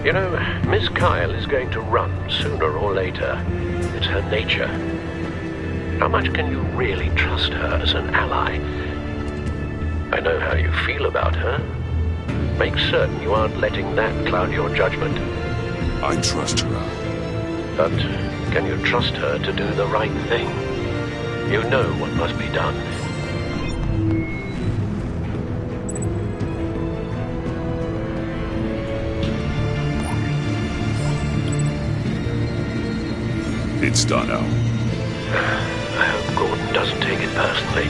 You know, Miss Kyle is going to run sooner or later. It's her nature. How much can you really trust her as an ally? I know how you feel about her. Make certain you aren't letting that cloud your judgment. I trust her, Al. But can you trust her to do the right thing? You know what must be done. It's done, Al. I hope Gordon doesn't take it personally.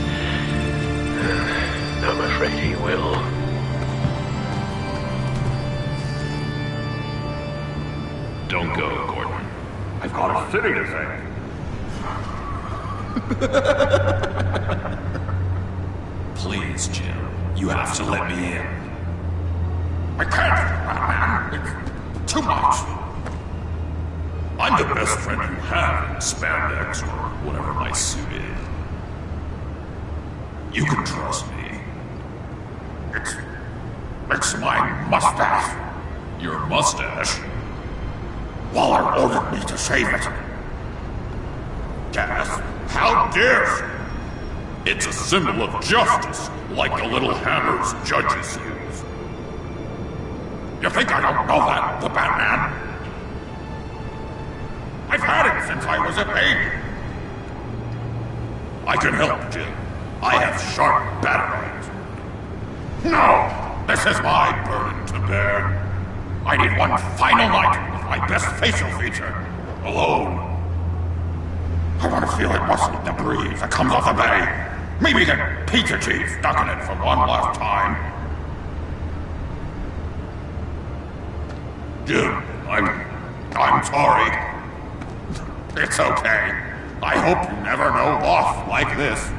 I'm afraid he will. Don't go, Gordon. I've got a city to save. Please, Jim. You have to let me in. I can't. It's too much. I'm the best friend you have in spandex or whatever my suit is. You can trust me. It's my mustache. Your mustache? Waller ordered me to shave it. Death? How dare she? It's a symbol of justice, like the little hammers judges use. You think I don't know that, the Batman? I've had it since I was a baby. I can help, Jim. I have sharp batarangs. No! This is my burden to bear. I need one final night with my best facial feature. Alone. I want to feel it rustle the breeze that comes off the bay. Maybe get pizza cheese stuck in it for one last time. Jim, I'm sorry. It's okay. I hope you never know loss like this.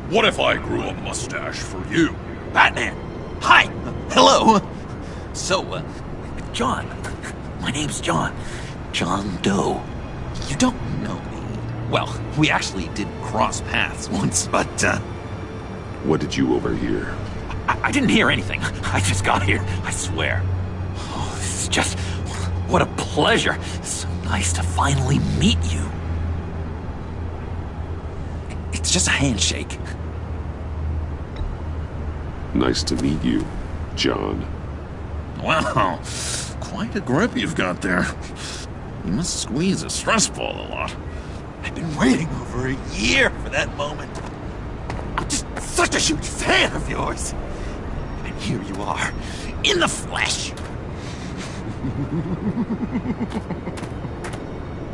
What if I grew a mustache for you? Batman! Hi! Hello! So, John. My name's John. John Doe. You don't know me. Well, we actually did cross paths once, but, What did you overhear? I didn't hear anything. I just got here, I swear. Oh, this is just... What a pleasure. It's so nice to finally meet you. It's just a handshake. Nice to meet you, John. Wow, quite a grip you've got there. You must squeeze a stress ball a lot. I've been waiting over a year for that moment. I'm just such a huge fan of yours. And here you are, in the flesh.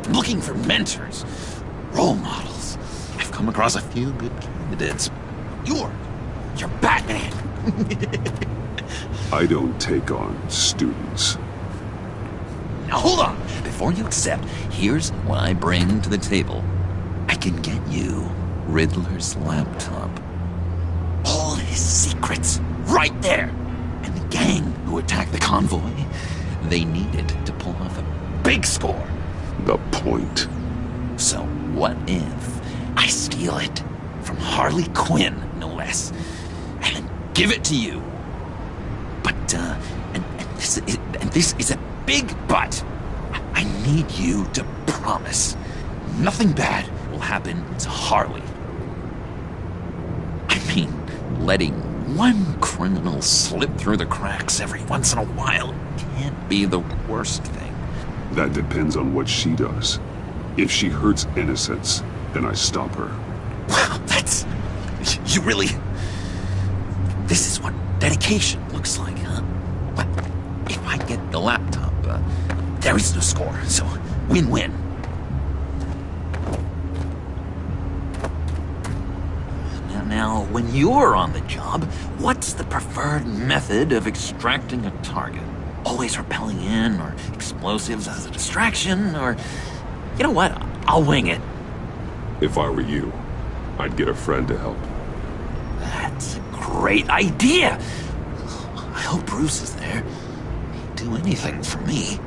Looking for mentors, role models. I've come across a few good candidates. You're Batman. I don't take on students. Now hold on. Before you accept, here's what I bring to the table. I can get you Riddler's laptop. All his secrets, right there. And the gang who attacked the convoy, they needed to pull off a big score. The point. So what if I steal it from Harley Quinn, no less, and then give it to you? But, and this is a big but. I need you to promise nothing bad will happen to Harley. I mean, letting one criminal slip through the cracks every once in a while can't be the worst thing. That depends on what she does. If she hurts innocents, then I stop her. Wow, that's... You really... This is what dedication looks like, huh? But if I get the laptop, there is no score, so win-win. Now, when you're on the job, what's the preferred method of extracting a target? Always rappelling in, or explosives as a distraction, or... You know what? I'll wing it. If I were you, I'd get a friend to help. That's a great idea! I hope Bruce is there. He'd do anything for me.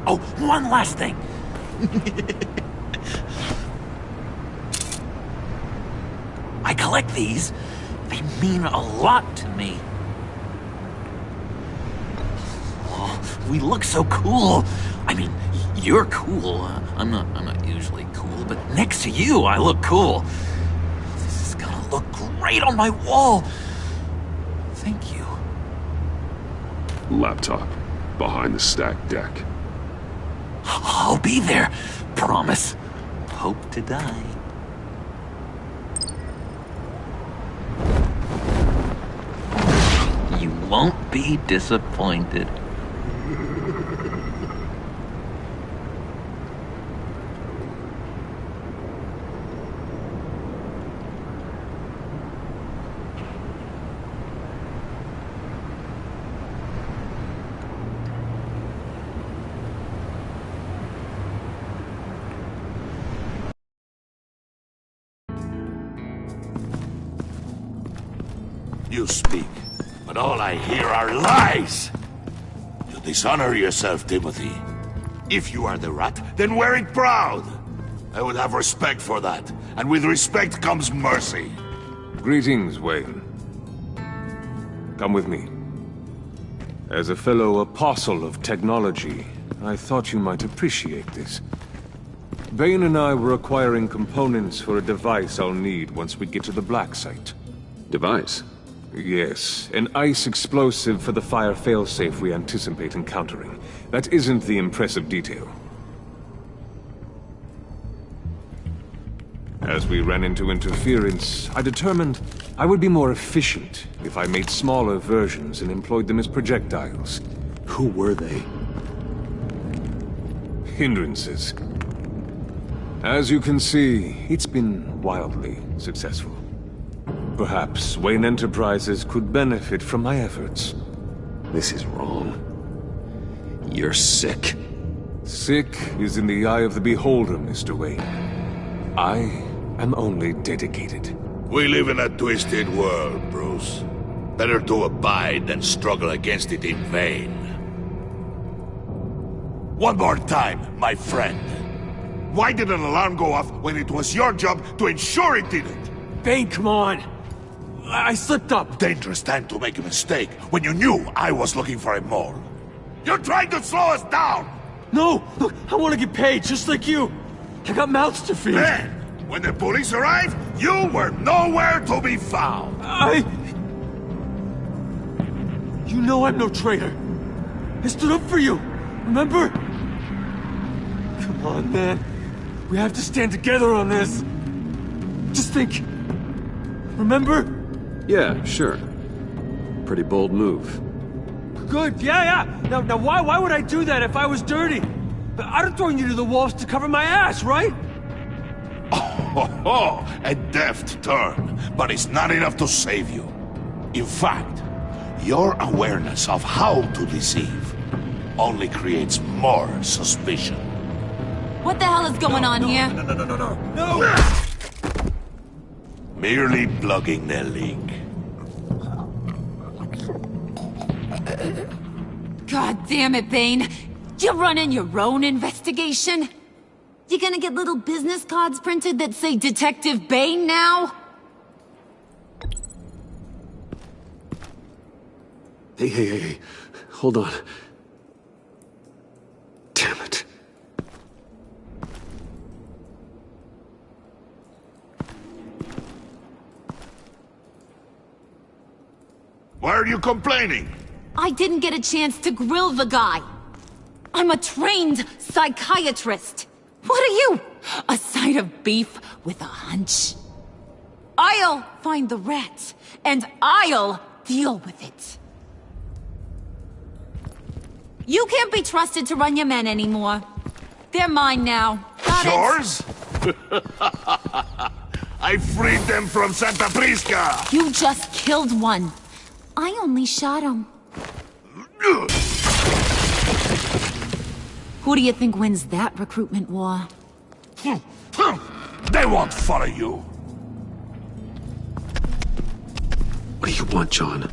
Oh, one last thing. I collect these. They mean a lot to me. Oh, we look so cool. I mean, you're cool. I'm not usually cool, but next to you, I look cool. This is gonna look great on my wall. Thank you. Laptop. Behind the stacked deck. I'll be there. Promise. Hope to die. You won't be disappointed. You speak, but all I hear are lies. You dishonor yourself, Timothy. If you are the rat, then wear it proud. I would have respect for that, and with respect comes mercy. Greetings, Wayne. Come with me. As a fellow apostle of technology, I thought you might appreciate this. Bane and I were acquiring components for a device I'll need once we get to the Black Site. Device? Yes, an ice explosive for the fire failsafe we anticipate encountering. That isn't the impressive detail. As we ran into interference, I determined I would be more efficient if I made smaller versions and employed them as projectiles. Who were they? Hindrances. As you can see, it's been wildly successful. Perhaps Wayne Enterprises could benefit from my efforts. This is wrong. You're sick. Sick is in the eye of the beholder, Mr. Wayne. I am only dedicated. We live in a twisted world, Bruce. Better to abide than struggle against it in vain. One more time, my friend. Why did an alarm go off when it was your job to ensure it didn't? Bane, come on! I slipped up! Dangerous time to make a mistake when you knew I was looking for a mole. You're trying to slow us down! No! Look, I want to get paid, just like you! I got mouths to feed! Then, when the police arrived, you were nowhere to be found! You know I'm no traitor! I stood up for you, remember? Come on, man. We have to stand together on this. Just think. Remember? Yeah, sure. Pretty bold move. Good, yeah. Now why would I do that if I was dirty? I'd have thrown you to the wolves to cover my ass, right? Oh, a deft turn, but it's not enough to save you. In fact, your awareness of how to deceive only creates more suspicion. What the hell is going on here? No! Merely plugging the leak. God damn it, Bane. You're running your own investigation? You gonna get little business cards printed that say Detective Bane now? Hey. Hold on. Damn it. Why are you complaining? I didn't get a chance to grill the guy. I'm a trained psychiatrist. What are you? A side of beef with a hunch? I'll find the rat, and I'll deal with it. You can't be trusted to run your men anymore. They're mine now. Got Yours? I freed them from Santa Prisca! You just killed one. I only shot him. Who do you think wins that recruitment war? They won't follow you. What do you want, John?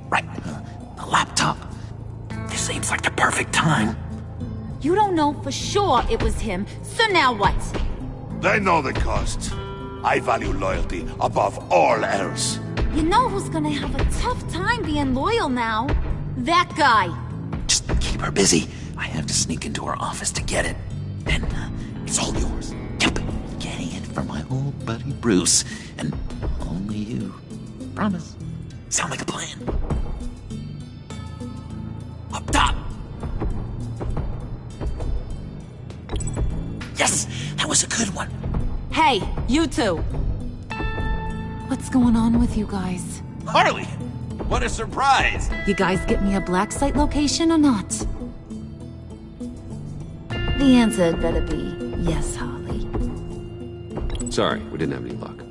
Right. The laptop. This seems like the perfect time. You don't know for sure it was him, so now what? They know the cost. I value loyalty above all else. You know who's gonna have a tough time being loyal now? That guy. Just keep her busy. I have to sneak into her office to get it. Then it's all yours. Yep. Getting it for my old buddy Bruce. And only you. Promise. Sound like a plan? Up top! Yes! That was a good one. Hey, you two. What's going on with you guys? Harley! What a surprise! You guys get me a black site location or not? The answer had better be yes, Harley. Sorry, we didn't have any luck.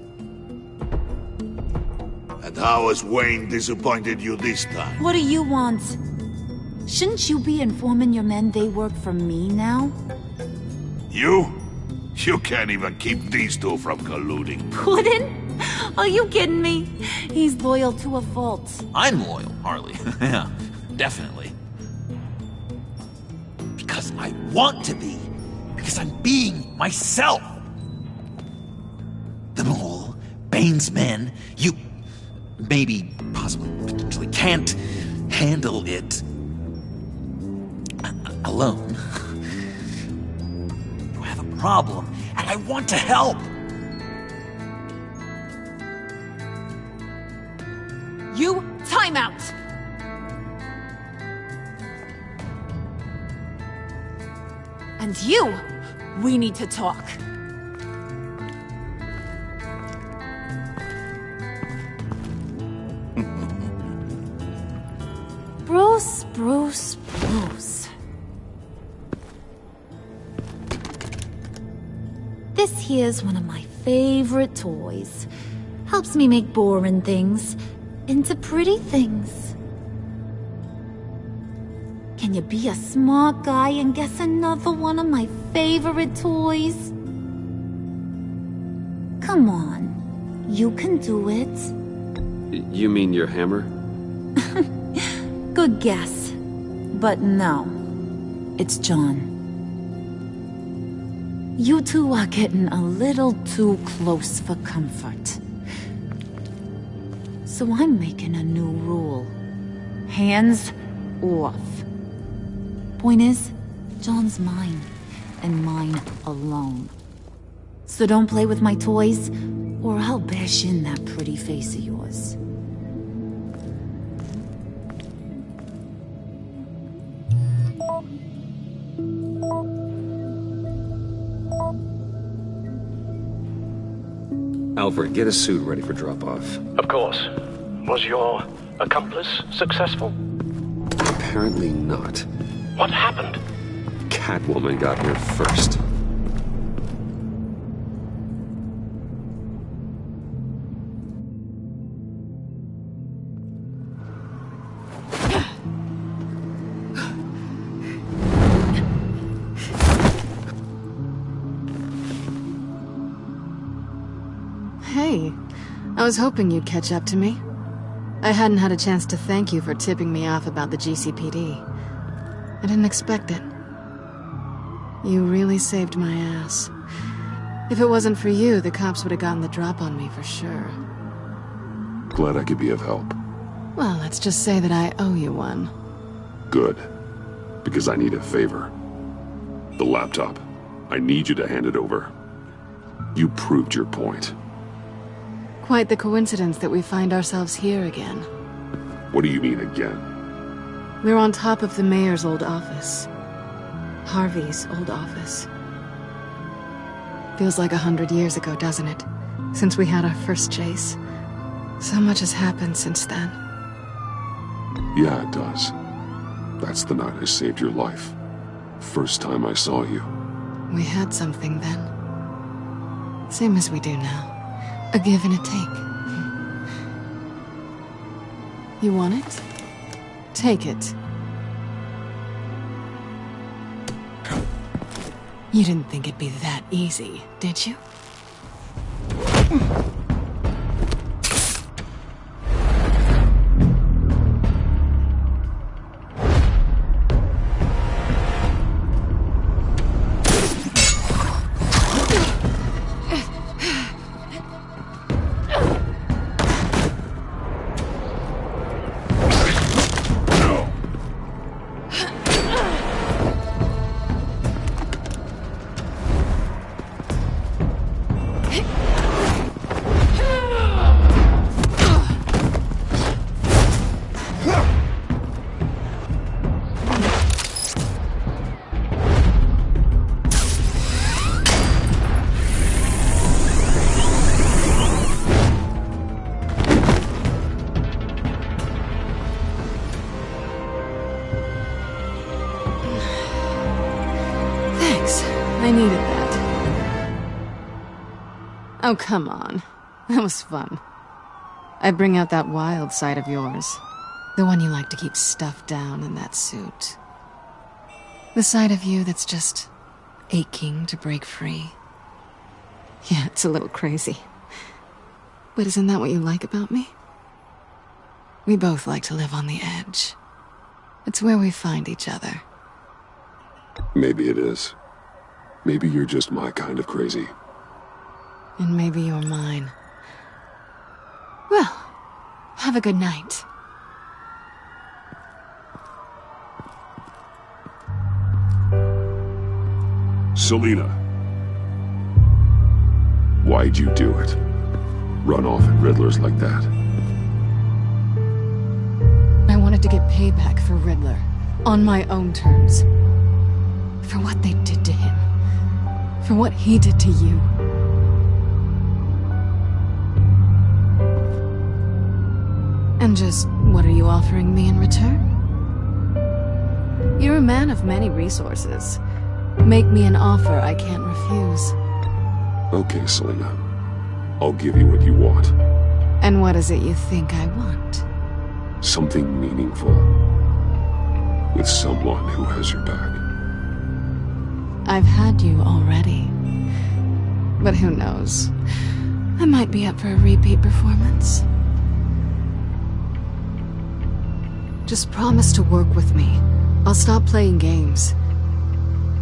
And how has Wayne disappointed you this time? What do you want? Shouldn't you be informing your men they work for me now? You? You can't even keep these two from colluding. Puddin'? Are you kidding me? He's loyal to a fault. I'm loyal, Harley. Yeah, definitely. Because I want to be. Because I'm being myself. Bane's men, you maybe, possibly, potentially can't handle it alone. You have a problem, and I want to help. You, time out! And you, we need to talk. Bruce. This here's one of my favorite toys. Helps me make boring things into pretty things. Can you be a smart guy and guess another one of my favorite toys? Come on, you can do it. You mean your hammer? Good guess. But no, it's John. You two are getting a little too close for comfort. So I'm making a new rule. Hands off. Point is, John's mine, and mine alone. So don't play with my toys, or I'll bash in that pretty face of yours. Alfred, get a suit ready for drop-off. Of course. Was your accomplice successful? Apparently not. What happened? Catwoman got here first. Hey, I was hoping you'd catch up to me. I hadn't had a chance to thank you for tipping me off about the GCPD. I didn't expect it. You really saved my ass. If it wasn't for you, the cops would have gotten the drop on me for sure. Glad I could be of help. Well, let's just say that I owe you one. Good. Because I need a favor. The laptop. I need you to hand it over. You proved your point. Quite the coincidence that we find ourselves here again. What do you mean again? We're on top of the mayor's old office. Harvey's old office. Feels like 100 years ago, doesn't it? Since we had our first chase. So much has happened since then. Yeah, it does. That's the night I saved your life. First time I saw you. We had something then. Same as we do now. A give and a take. You want it? Take it. You didn't think it'd be that easy, did you? I needed that. Oh, come on. That was fun. I bring out that wild side of yours. The one you like to keep stuffed down in that suit. The side of you that's just aching to break free. Yeah, it's a little crazy. But isn't that what you like about me? We both like to live on the edge. It's where we find each other. Maybe it is. Maybe you're just my kind of crazy. And maybe you're mine. Well, have a good night. Selina. Why'd you do it? Run off at Riddlers like that? I wanted to get payback for Riddler. On my own terms. For what they did to him. For what he did to you. And just what are you offering me in return? You're a man of many resources. Make me an offer I can't refuse. Okay, Selina. I'll give you what you want. And what is it you think I want? Something meaningful. With someone who has your back. I've had you already. But who knows? I might be up for a repeat performance. Just promise to work with me. I'll stop playing games.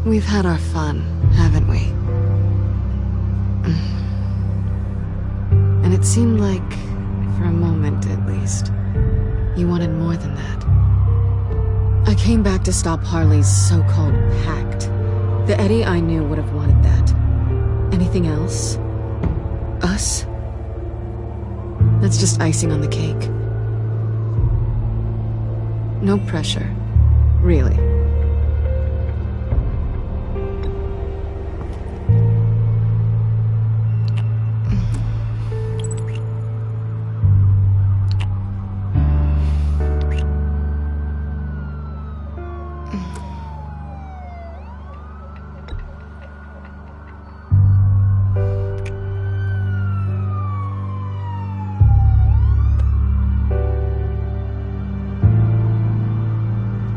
We've had our fun, haven't we? And it seemed like, for a moment at least, you wanted more than that. I came back to stop Harley's so-called pact. The Eddie I knew would have wanted that. Anything else? Us? That's just icing on the cake. No pressure. Really.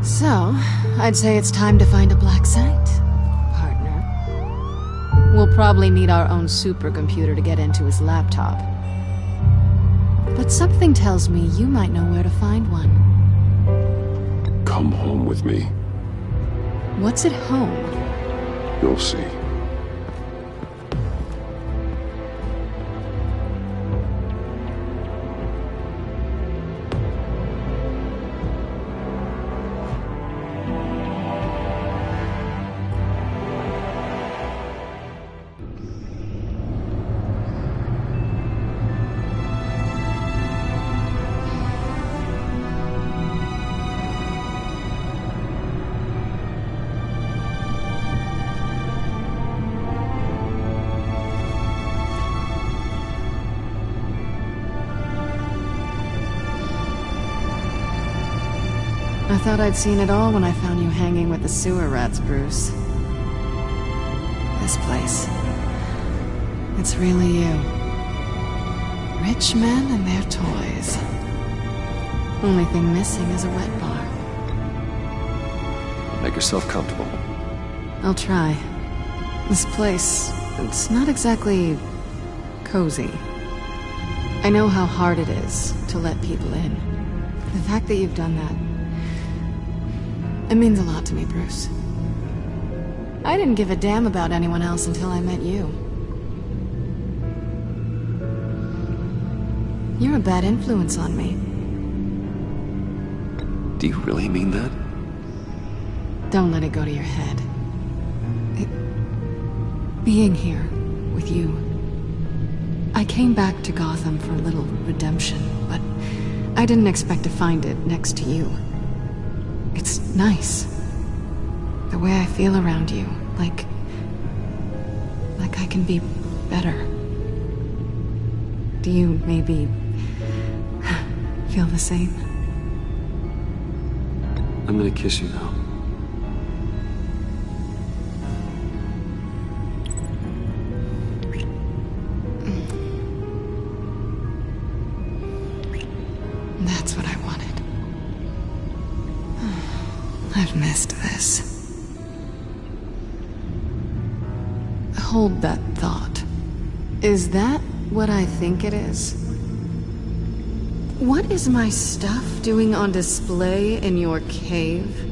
So, I'd say it's time to find a black site, partner. We'll probably need our own supercomputer to get into his laptop. But something tells me you might know where to find one. Come home with me. What's at home? You'll see. I thought I'd seen it all when I found you hanging with the sewer rats, Bruce. This place. It's really you. Rich men and their toys. Only thing missing is a wet bar. Make yourself comfortable. I'll try. This place, it's not exactly cozy. I know how hard it is to let people in. The fact that you've done that, it means a lot to me, Bruce. I didn't give a damn about anyone else until I met you. You're a bad influence on me. Do you really mean that? Don't let it go to your head. Being here with you. I came back to Gotham for a little redemption, but I didn't expect to find it next to you. It's nice. The way I feel around you, like I can be better. Do you maybe feel the same? I'm gonna kiss you now. That's what I wanted. I've missed this. Hold that thought. Is that what I think it is? What is my stuff doing on display in your cave?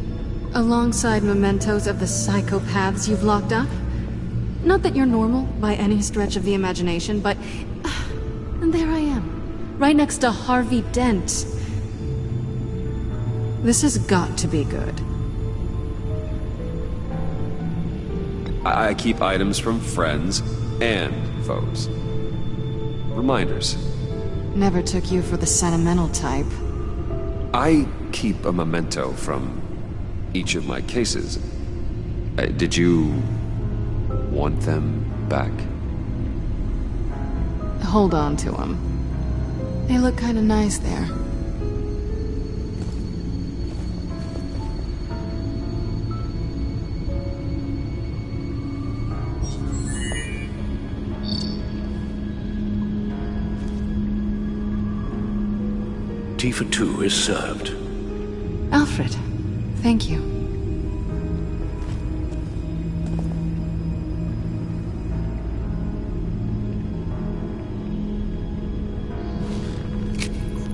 Alongside mementos of the psychopaths you've locked up? Not that you're normal by any stretch of the imagination, but... and there I am. right next to Harvey Dent. This has got to be good. I keep items from friends and foes. Reminders. Never took you for the sentimental type. I keep a memento from each of my cases. Did you want them back? Hold on to them. They look kinda nice there. Tea for two is served. Alfred, thank you.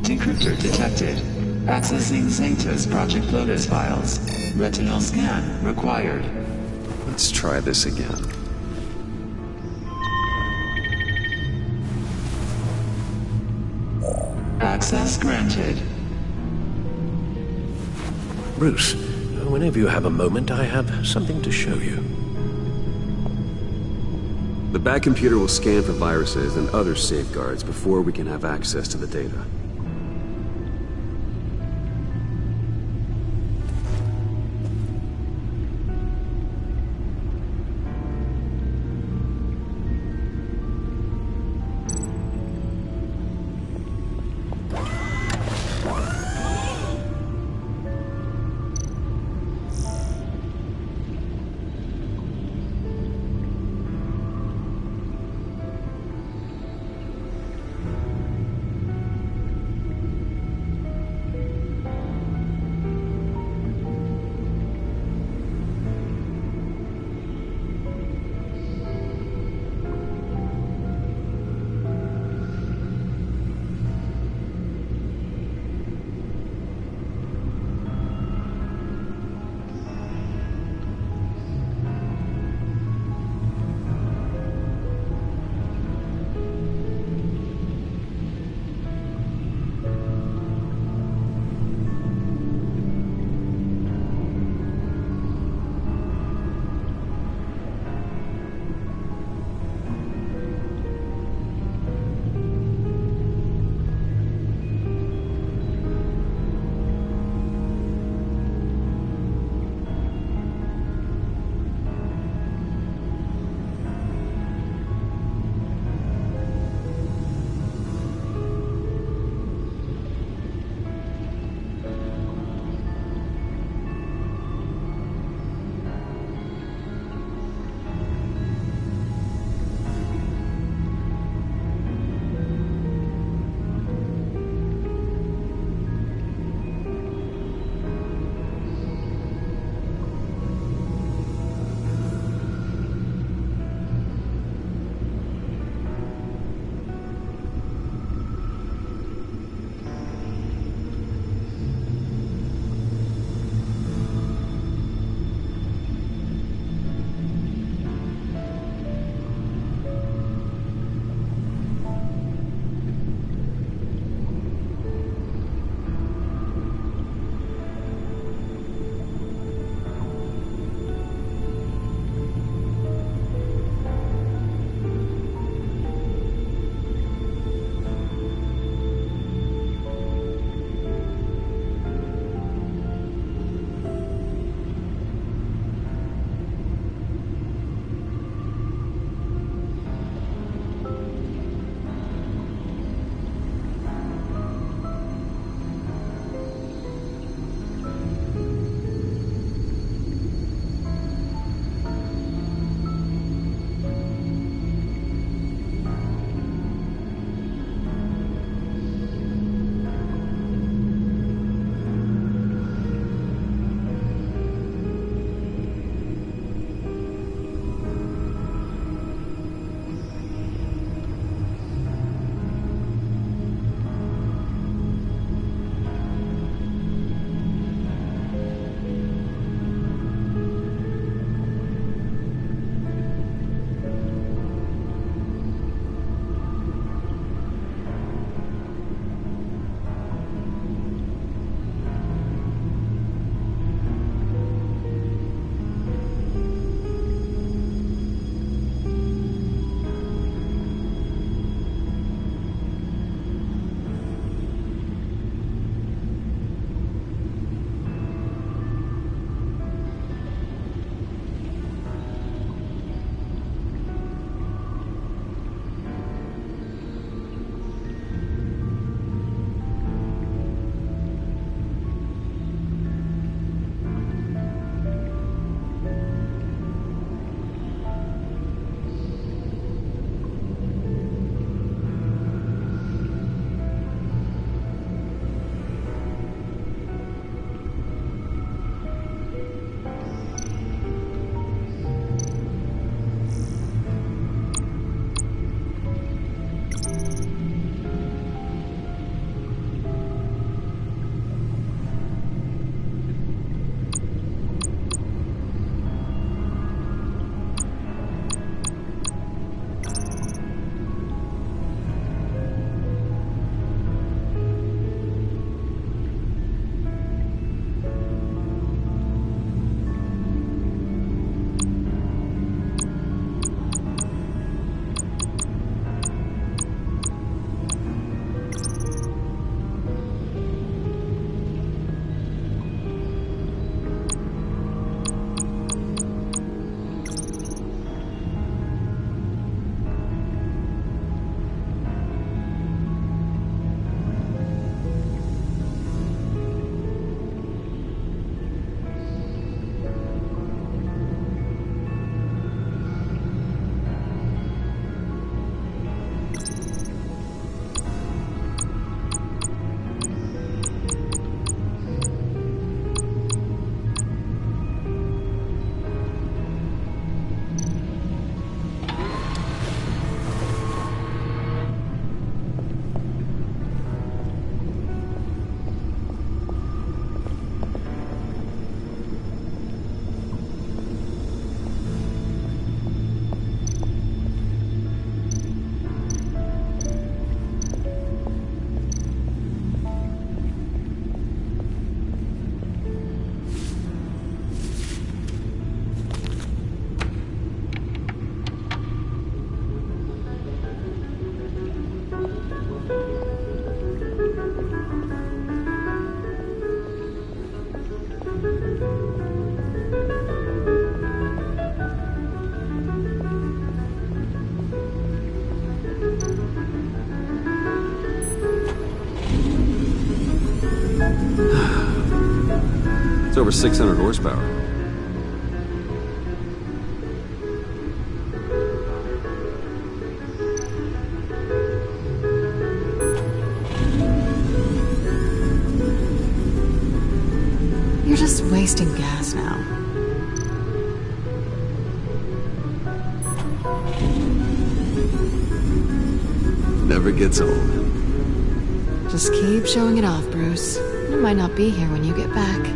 Decryptor detected. Accessing Zeta's Project Lotus files. Retinal scan required. Let's try this again. Access granted. Bruce, whenever you have a moment, I have something to show you. The back computer will scan for viruses and other safeguards before we can have access to the data. It's over 600 horsepower. You're just wasting gas now. Never gets old. Just keep showing it off, Bruce. You might not be here when you get back.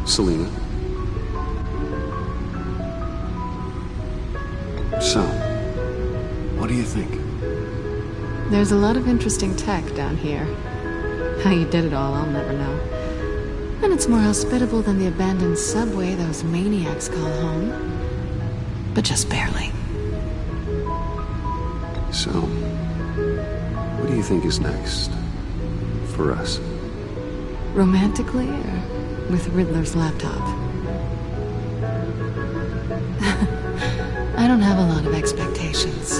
Selina. So, what do you think? There's a lot of interesting tech down here. How you did it all, I'll never know. And it's more hospitable than the abandoned subway those maniacs call home. But just barely. So, what do you think is next? For us? Romantically, or with Riddler's laptop? I don't have a lot of expectations.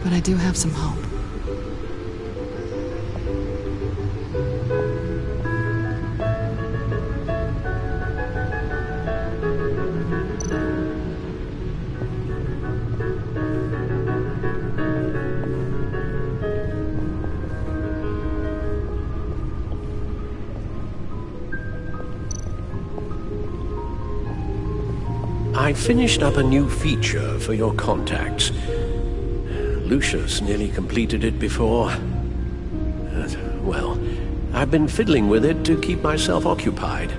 But I do have some hope. I finished up a new feature for your contacts. Lucius nearly completed it before. Well, I've been fiddling with it to keep myself occupied.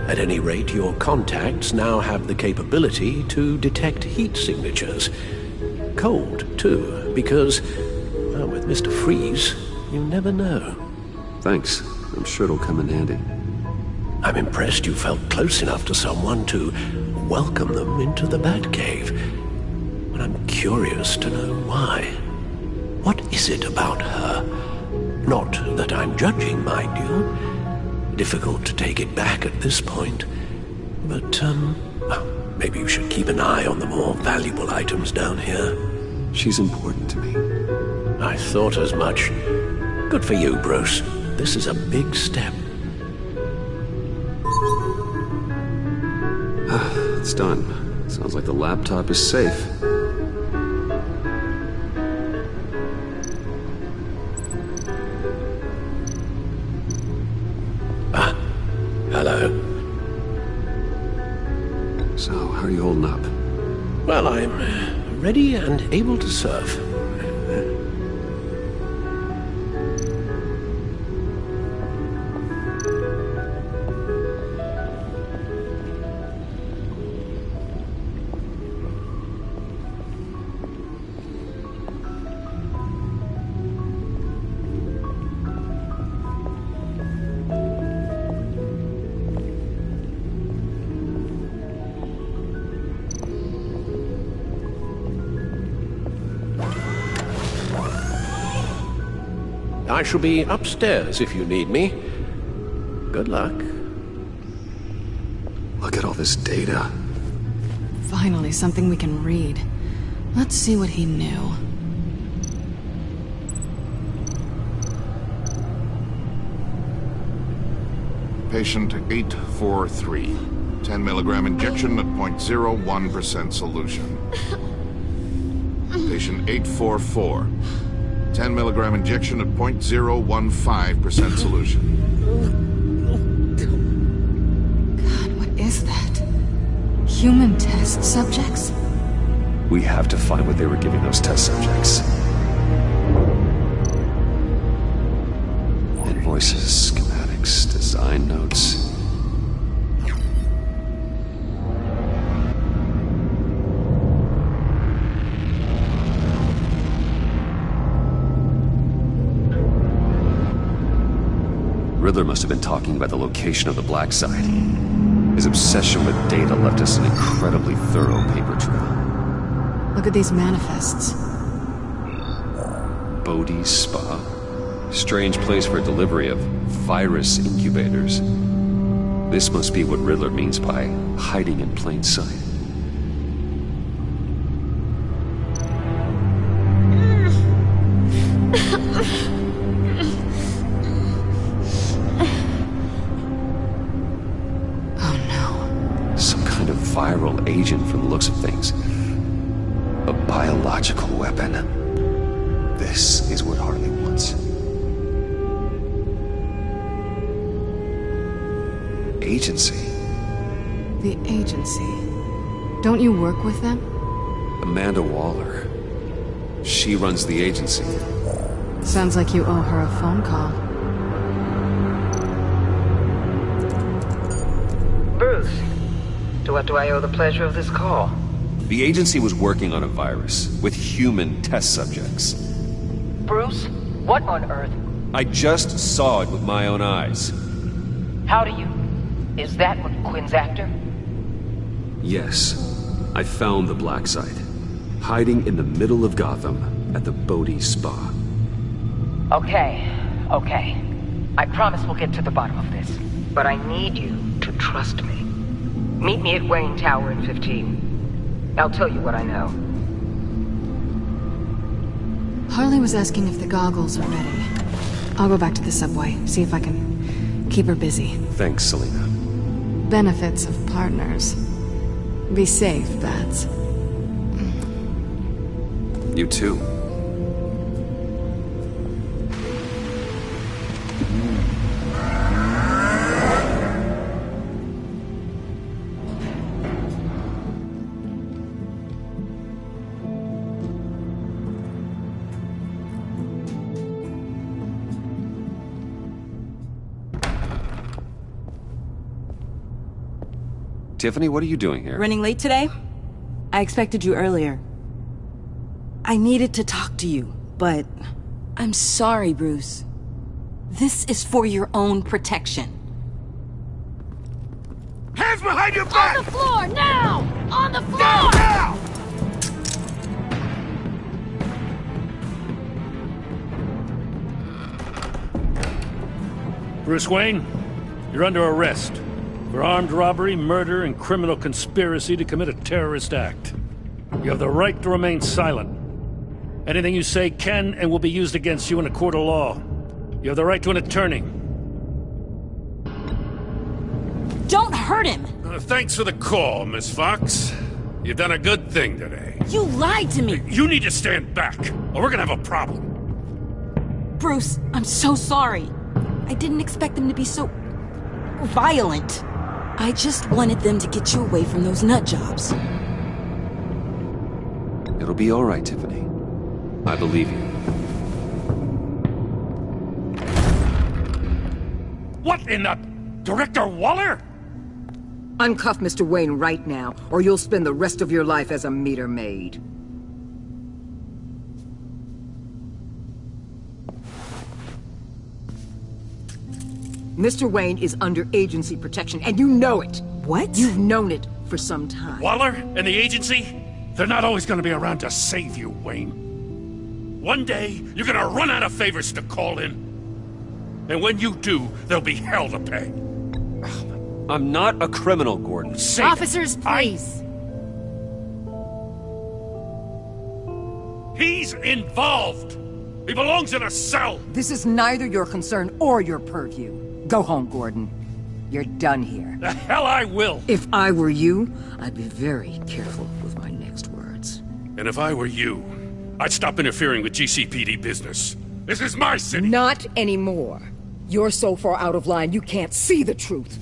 At any rate, your contacts now have the capability to detect heat signatures. Cold, too, because, well, with Mr. Freeze, you never know. Thanks. I'm sure it'll come in handy. I'm impressed you felt close enough to someone to welcome them into the Batcave. But I'm curious to know why. What is it about her? Not that I'm judging, mind you. Difficult to take it back at this point. But, well, maybe you should keep an eye on the more valuable items down here. She's important to me. I thought as much. Good for you, Bruce. This is a big step. It's done. Sounds like the laptop is safe. Hello. So, how are you holding up? Well, I'm ready and able to serve. I shall be upstairs if you need me. Good luck. Look at all this data. Finally, something we can read. Let's see what he knew. Patient 843. 10 milligram injection at 0.01% solution. Patient 844. 10 milligram injection at 0.015% solution. God, what is that? Human test subjects? We have to find what they were giving those test subjects. Invoices, schematics, design notes. Riddler must have been talking about the location of the black site. His obsession with data left us an incredibly thorough paper trail. Look at these manifests. Bodhi's Spa? Strange place for delivery of virus incubators. This must be what Riddler means by hiding in plain sight. things. A biological weapon. This is what Harley wants. Agency. The agency. Don't you work with them? Amanda Waller. She runs the agency. Sounds like you owe her a phone call. Bruce, to what do I owe the pleasure of this call? The agency was working on a virus with human test subjects. Bruce, what on earth? I just saw it with my own eyes. How do you... Is that what Quinn's after? Yes. I found the black site. Hiding in the middle of Gotham at the Bodhi Spa. Okay. I promise we'll get to the bottom of this. But I need you to trust me. Meet me at Wayne Tower in 15. I'll tell you what I know. Harley was asking if the goggles are ready. I'll go back to the subway, see if I can keep her busy. Thanks, Selena. Benefits of partners. Be safe, Bats. You too. Tiffany, what are you doing here? Running late today? I expected you earlier. I needed to talk to you, but I'm sorry, Bruce. This is for your own protection. Hands behind your back! On the floor, now! On the floor! Now! Bruce Wayne, you're under arrest for armed robbery, murder, and criminal conspiracy to commit a terrorist act. You have the right to remain silent. Anything you say can and will be used against you in a court of law. You have the right to an attorney. Don't hurt him! Thanks for the call, Miss Fox. You've done a good thing today. You lied to me! You need to stand back, or we're gonna have a problem. Bruce, I'm so sorry. I didn't expect them to be so... violent. I just wanted them to get you away from those nut jobs. It'll be all right, Tiffany. I believe you. What in the... Director Waller? Uncuff Mr. Wayne right now, or you'll spend the rest of your life as a meter maid. Mr. Wayne is under agency protection, and you know it. What? You've known it for some time. Waller and the agency? They're not always gonna be around to save you, Wayne. One day, you're gonna run out of favors to call in. And when you do, there'll be hell to pay. I'm not a criminal, Gordon. Say Officers, please. He's involved. He belongs in a cell. This is neither your concern or your purview. Go home, Gordon. You're done here. The hell I will. If I were you, I'd be very careful with my next words. And if I were you, I'd stop interfering with GCPD business. This is my city. Not anymore. You're so far out of line you can't see the truth.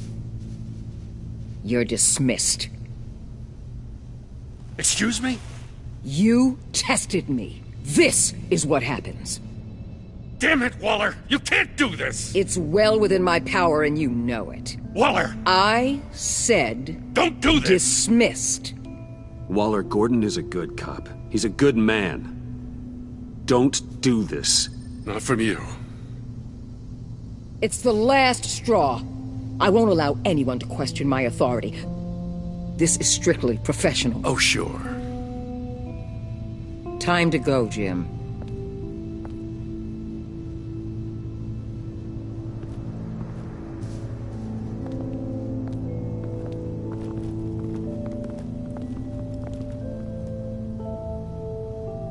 You're dismissed. Excuse me? You tested me. This is what happens. Damn it, Waller! You can't do this! It's well within my power and you know it. Waller! I said... Don't do this! Dismissed. Waller, Gordon is a good cop. He's a good man. Don't do this. Not from you. It's the last straw. I won't allow anyone to question my authority. This is strictly professional. Oh, sure. Time to go, Jim.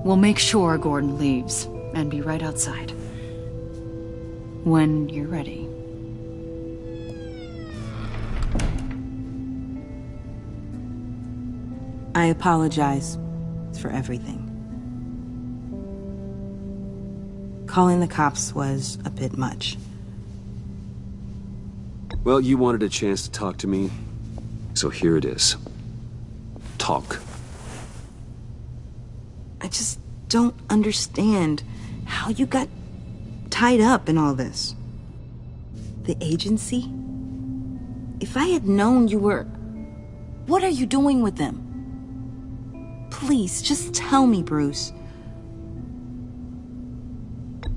We'll make sure Gordon leaves, and be right outside. When you're ready. I apologize for everything. Calling the cops was a bit much. Well, you wanted a chance to talk to me, so here it is. Talk. I just don't understand how you got tied up in all this. The agency? If I had known you were... What are you doing with them? Please, just tell me, Bruce.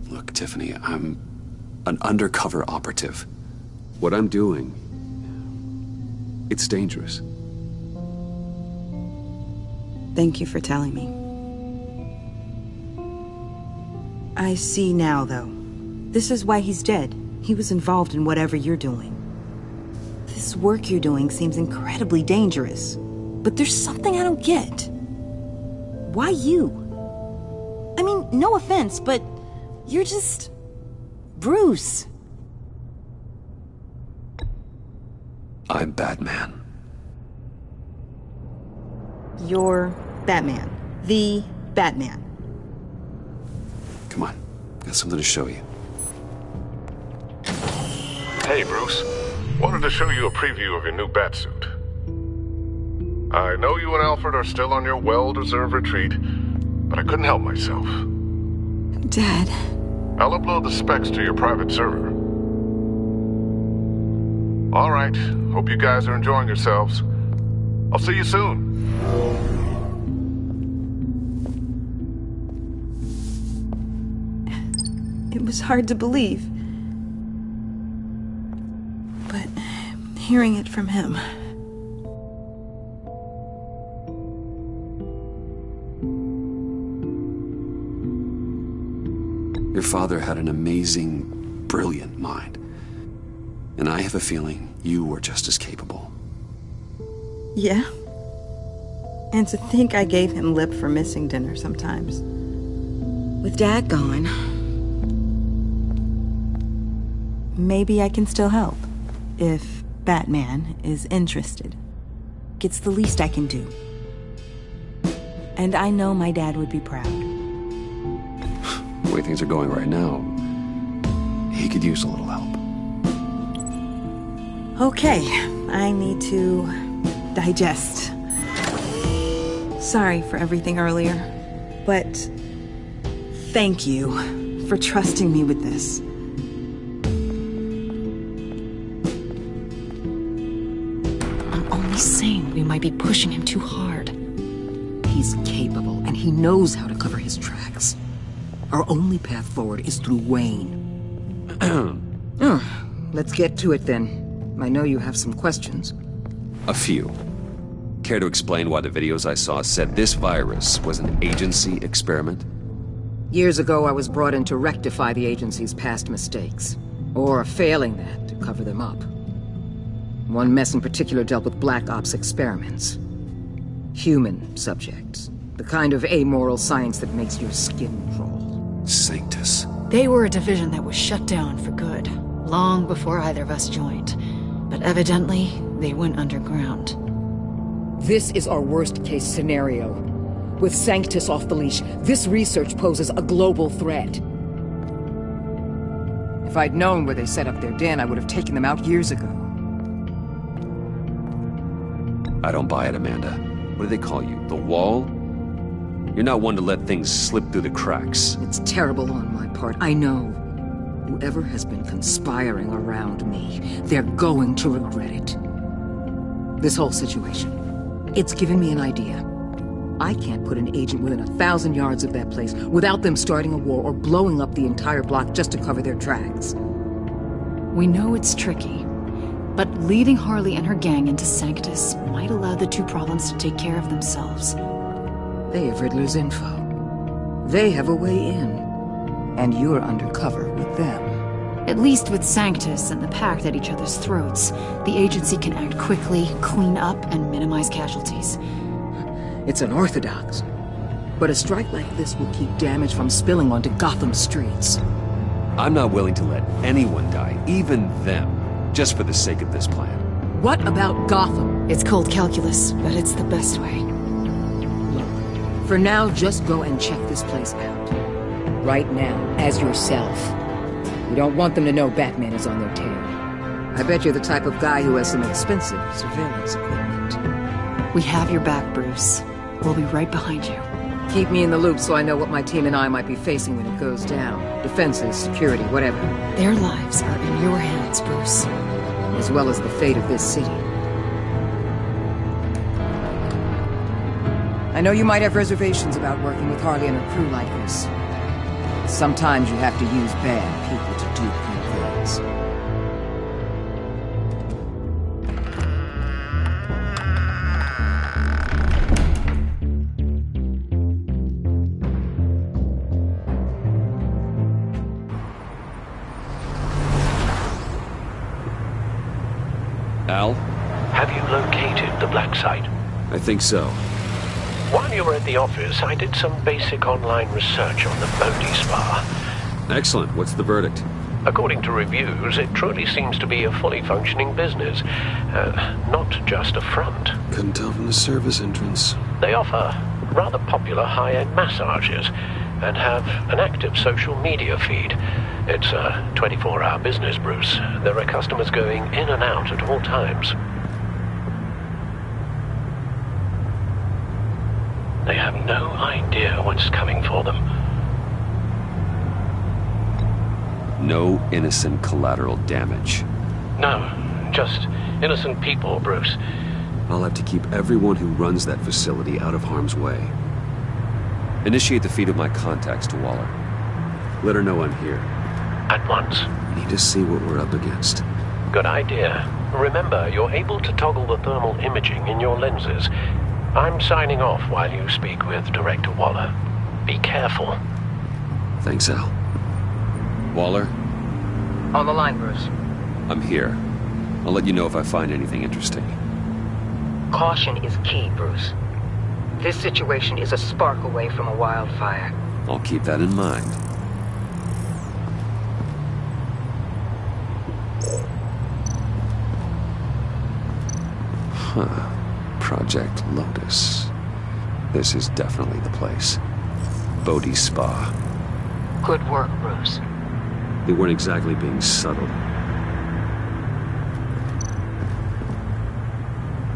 Look, Tiffany, I'm an undercover operative. What I'm doing, it's dangerous. Thank you for telling me. I see now, though. This is why he's dead. He was involved in whatever you're doing. This work you're doing seems incredibly dangerous. But there's something I don't get. Why you? I mean, no offense, but you're just... Bruce. I'm Batman. You're Batman. The Batman. Come on, got something to show you. Hey, Bruce. Wanted to show you a preview of your new Batsuit. I know you and Alfred are still on your well-deserved retreat, but I couldn't help myself. Dad. I'll upload the specs to your private server. All right. Hope you guys are enjoying yourselves. I'll see you soon. It was hard to believe. But hearing it from him... Your father had an amazing, brilliant mind. And I have a feeling you were just as capable. Yeah? And to think I gave him lip for missing dinner sometimes. With Dad gone... Maybe I can still help. If Batman is interested. It's the least I can do. And I know my dad would be proud. The way things are going right now, he could use a little help. Okay, I need to digest. Sorry for everything earlier, but thank you for trusting me with this. I'm only saying we might be pushing him too hard. He's capable, and he knows how to cover his tracks. Our only path forward is through Wayne. Let's get to it then. I know you have some questions. A few. Care to explain why the videos I saw said this virus was an agency experiment? Years ago, I was brought in to rectify the agency's past mistakes. Or, failing that, to cover them up. One mess in particular dealt with Black Ops experiments. Human subjects. The kind of amoral science that makes your skin crawl. Sanctus. They were a division that was shut down for good, long before either of us joined. But evidently, they went underground. This is our worst-case scenario. With Sanctus off the leash, this research poses a global threat. If I'd known where they set up their den, I would have taken them out years ago. I don't buy it, Amanda. What do they call you? The Wall? You're not one to let things slip through the cracks. It's terrible on my part, I know. Whoever has been conspiring around me, they're going to regret it. This whole situation, it's given me an idea. I can't put an agent within 1,000 yards of that place without them starting a war or blowing up the entire block just to cover their tracks. We know it's tricky, but leading Harley and her gang into Sanctus might allow the two problems to take care of themselves. They have Riddler's info. They have a way in. And you're undercover with them. At least with Sanctus and the Pact at each other's throats, the agency can act quickly, clean up, and minimize casualties. It's unorthodox. But a strike like this will keep damage from spilling onto Gotham streets. I'm not willing to let anyone die, even them, just for the sake of this plan. What about Gotham? It's cold calculus, but it's the best way. For now, just go and check this place out. Right now, as yourself. You don't want them to know Batman is on their tail. I bet you're the type of guy who has some expensive surveillance equipment. We have your back, Bruce. We'll be right behind you. Keep me in the loop so I know what my team and I might be facing when it goes down. Defenses, security, whatever. Their lives are in your hands, Bruce. As well as the fate of this city. I know you might have reservations about working with Harley and her crew like this. Sometimes you have to use bad people to do good things. Al? Have you located the black site? I think so. While you were at the office, I did some basic online research on the Bodhi Spa. Excellent. What's the verdict? According to reviews, it truly seems to be a fully functioning business. Not just a front. Couldn't tell from the service entrance. They offer rather popular high-end massages and have an active social media feed. It's a 24-hour business, Bruce. There are customers going in and out at all times. They have no idea what's coming for them. No innocent collateral damage. No, just innocent people, Bruce. I'll have to keep everyone who runs that facility out of harm's way. Initiate the feed of my contacts to Waller. Let her know I'm here. At once. Need to see what we're up against. Good idea. Remember, you're able to toggle the thermal imaging in your lenses. I'm signing off while you speak with Director Waller. Be careful. Thanks, Al. Waller? On the line, Bruce. I'm here. I'll let you know if I find anything interesting. Caution is key, Bruce. This situation is a spark away from a wildfire. I'll keep that in mind. Huh. Project Lotus. This is definitely the place. Bodhi Spa. Good work, Bruce. They weren't exactly being subtle.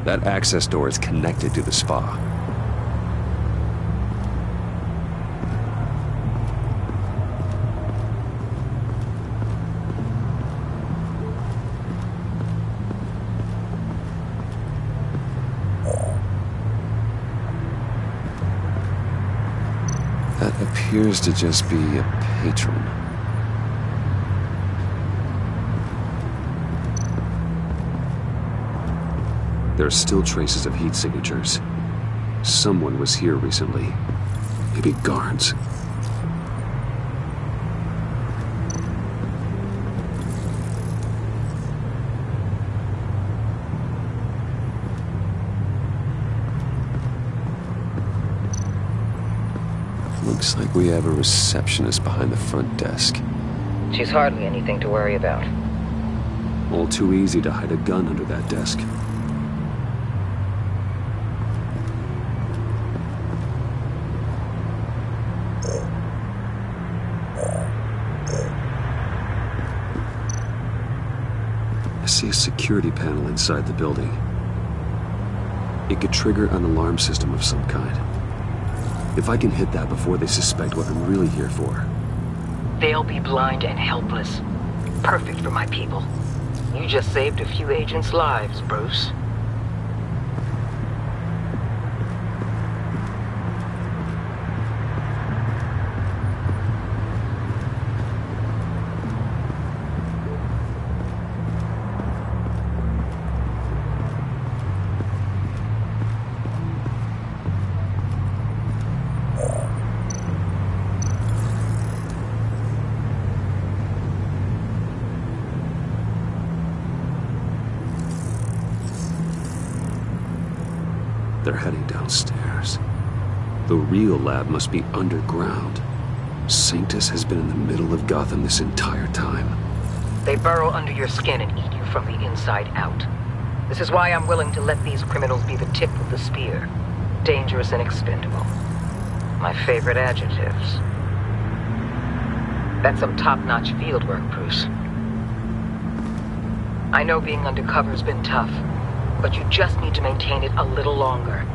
That access door is connected to the spa. That appears to just be a patron. There are still traces of heat signatures. Someone was here recently. Maybe guards. Looks like we have a receptionist behind the front desk. She's hardly anything to worry about. All too easy to hide a gun under that desk. I see a security panel inside the building. It could trigger an alarm system of some kind. If I can hit that before they suspect what I'm really here for. They'll be blind and helpless. Perfect for my people. You just saved a few agents' lives, Bruce. They're heading downstairs. The real lab must be underground. Sanctus has been in the middle of Gotham this entire time. They burrow under your skin and eat you from the inside out. This is why I'm willing to let these criminals be the tip of the spear. Dangerous and expendable. My favorite adjectives. That's some top-notch field work, Bruce. I know being undercover's been tough, but you just need to maintain it a little longer.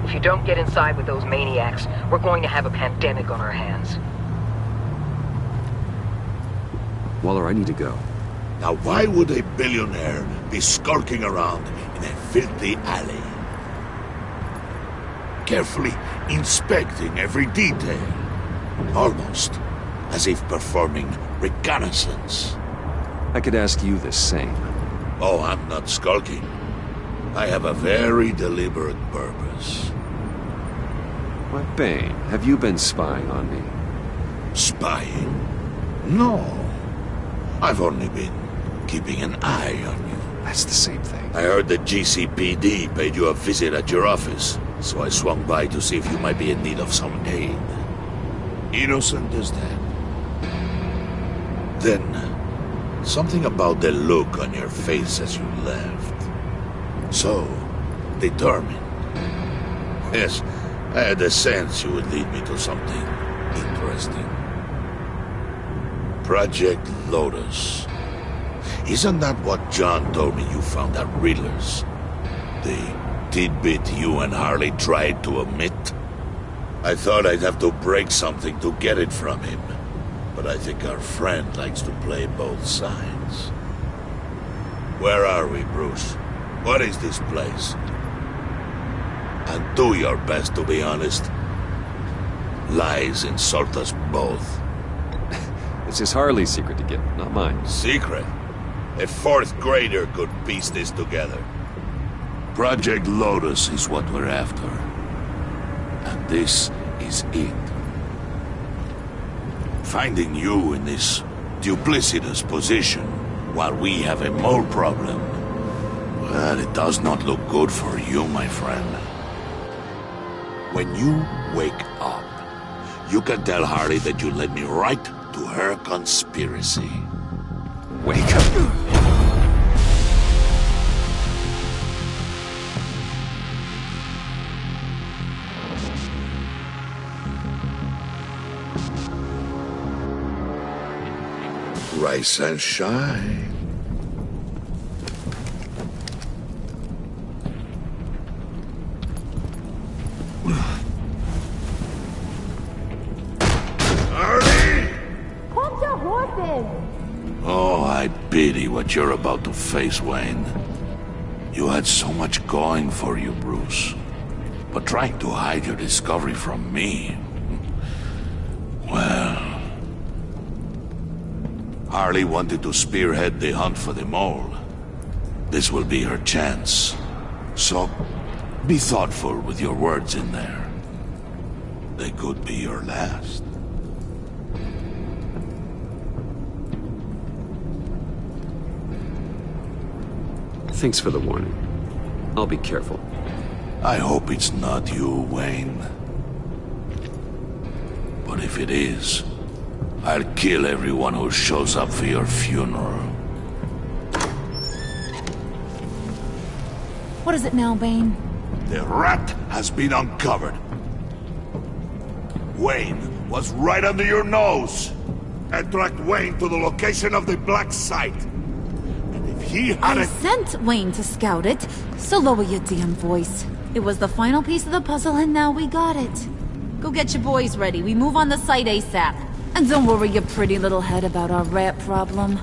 If you don't get inside with those maniacs, we're going to have a pandemic on our hands. Waller, I need to go. Now why would a billionaire be skulking around in a filthy alley? Carefully inspecting every detail. Almost as if performing reconnaissance. I could ask you the same. Oh, I'm not skulking. I have a very deliberate purpose. Why, Bane, have you been spying on me? Spying? No. I've only been keeping an eye on you. That's the same thing. I heard the GCPD paid you a visit at your office, so I swung by to see if you might be in need of some aid. Innocent as that. Then, something about the look on your face as you left. So, determined. Yes, I had a sense you would lead me to something interesting. Project Lotus. Isn't that what John told me you found at Riddler's? The tidbit you and Harley tried to omit? I thought I'd have to break something to get it from him. But I think our friend likes to play both sides. Where are we, Bruce? What is this place? And do your best to be honest. Lies insult us both. It's just Harley's secret to get, not mine. Secret? A fourth grader could piece this together. Project Lotus is what we're after. And this is it. Finding you in this duplicitous position while we have a mole problem. Well, it does not look good for you, my friend. When you wake up, you can tell Harley that you led me right to her conspiracy. Wake up. Rise and shine. Oh, I pity what you're about to face, Wayne. You had so much going for you, Bruce. But trying to hide your discovery from me... Well... Harley wanted to spearhead the hunt for the mole. This will be her chance. So, be thoughtful with your words in there. They could be your last. Thanks for the warning. I'll be careful. I hope it's not you, Wayne. But if it is, I'll kill everyone who shows up for your funeral. What is it now, Bane? The rat has been uncovered. Wayne was right under your nose. And tracked Wayne to the location of the black site. And if he had I sent Wayne to scout it, so lower your damn voice. It was the final piece of the puzzle and now we got it. Go get your boys ready. We move on the site ASAP. And don't worry your pretty little head about our rat problem.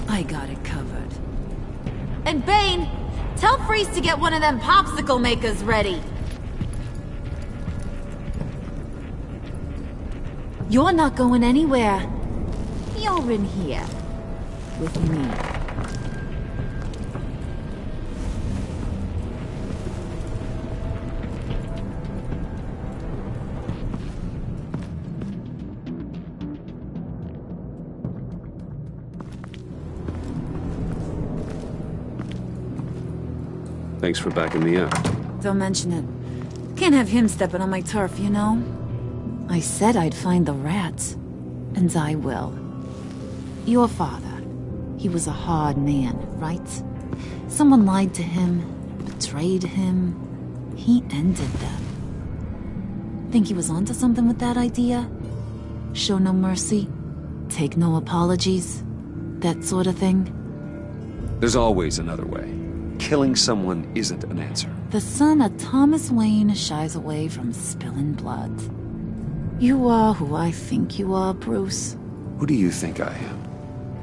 I got it covered. And Bane, tell Freeze to get one of them popsicle makers ready. You're not going anywhere. You're in here. With me. Thanks for backing me up. Don't mention it. Can't have him stepping on my turf, you know? I said I'd find the rats. And I will. Your father. He was a hard man, right? Someone lied to him, betrayed him. He ended them. Think he was onto something with that idea? Show no mercy, take no apologies, that sort of thing? There's always another way. Killing someone isn't an answer. The son of Thomas Wayne shies away from spilling blood. You are who I think you are, Bruce. Who do you think I am?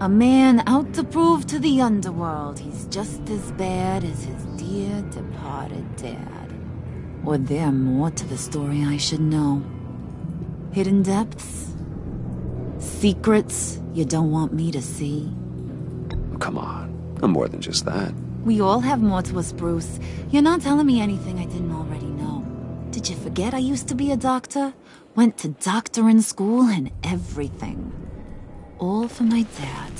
A man out to prove to the underworld he's just as bad as his dear departed dad. Or there more to the story I should know? Hidden depths? Secrets you don't want me to see? Oh, come on. I'm more than just that. We all have more to us, Bruce. You're not telling me anything I didn't already know. Did you forget I used to be a doctor? Went to doctoring school and everything. All for my dad.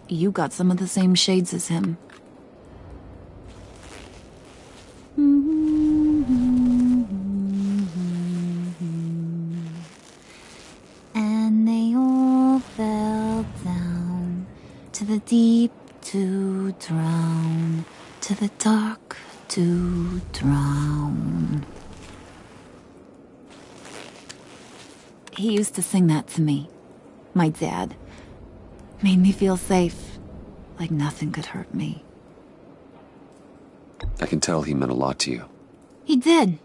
You got some of the same shades as him. And they all fell down to the deep to drown, to the dark to drown. He used to sing that to me. My dad. Made me feel safe, like nothing could hurt me. I can tell he meant a lot to you. He did,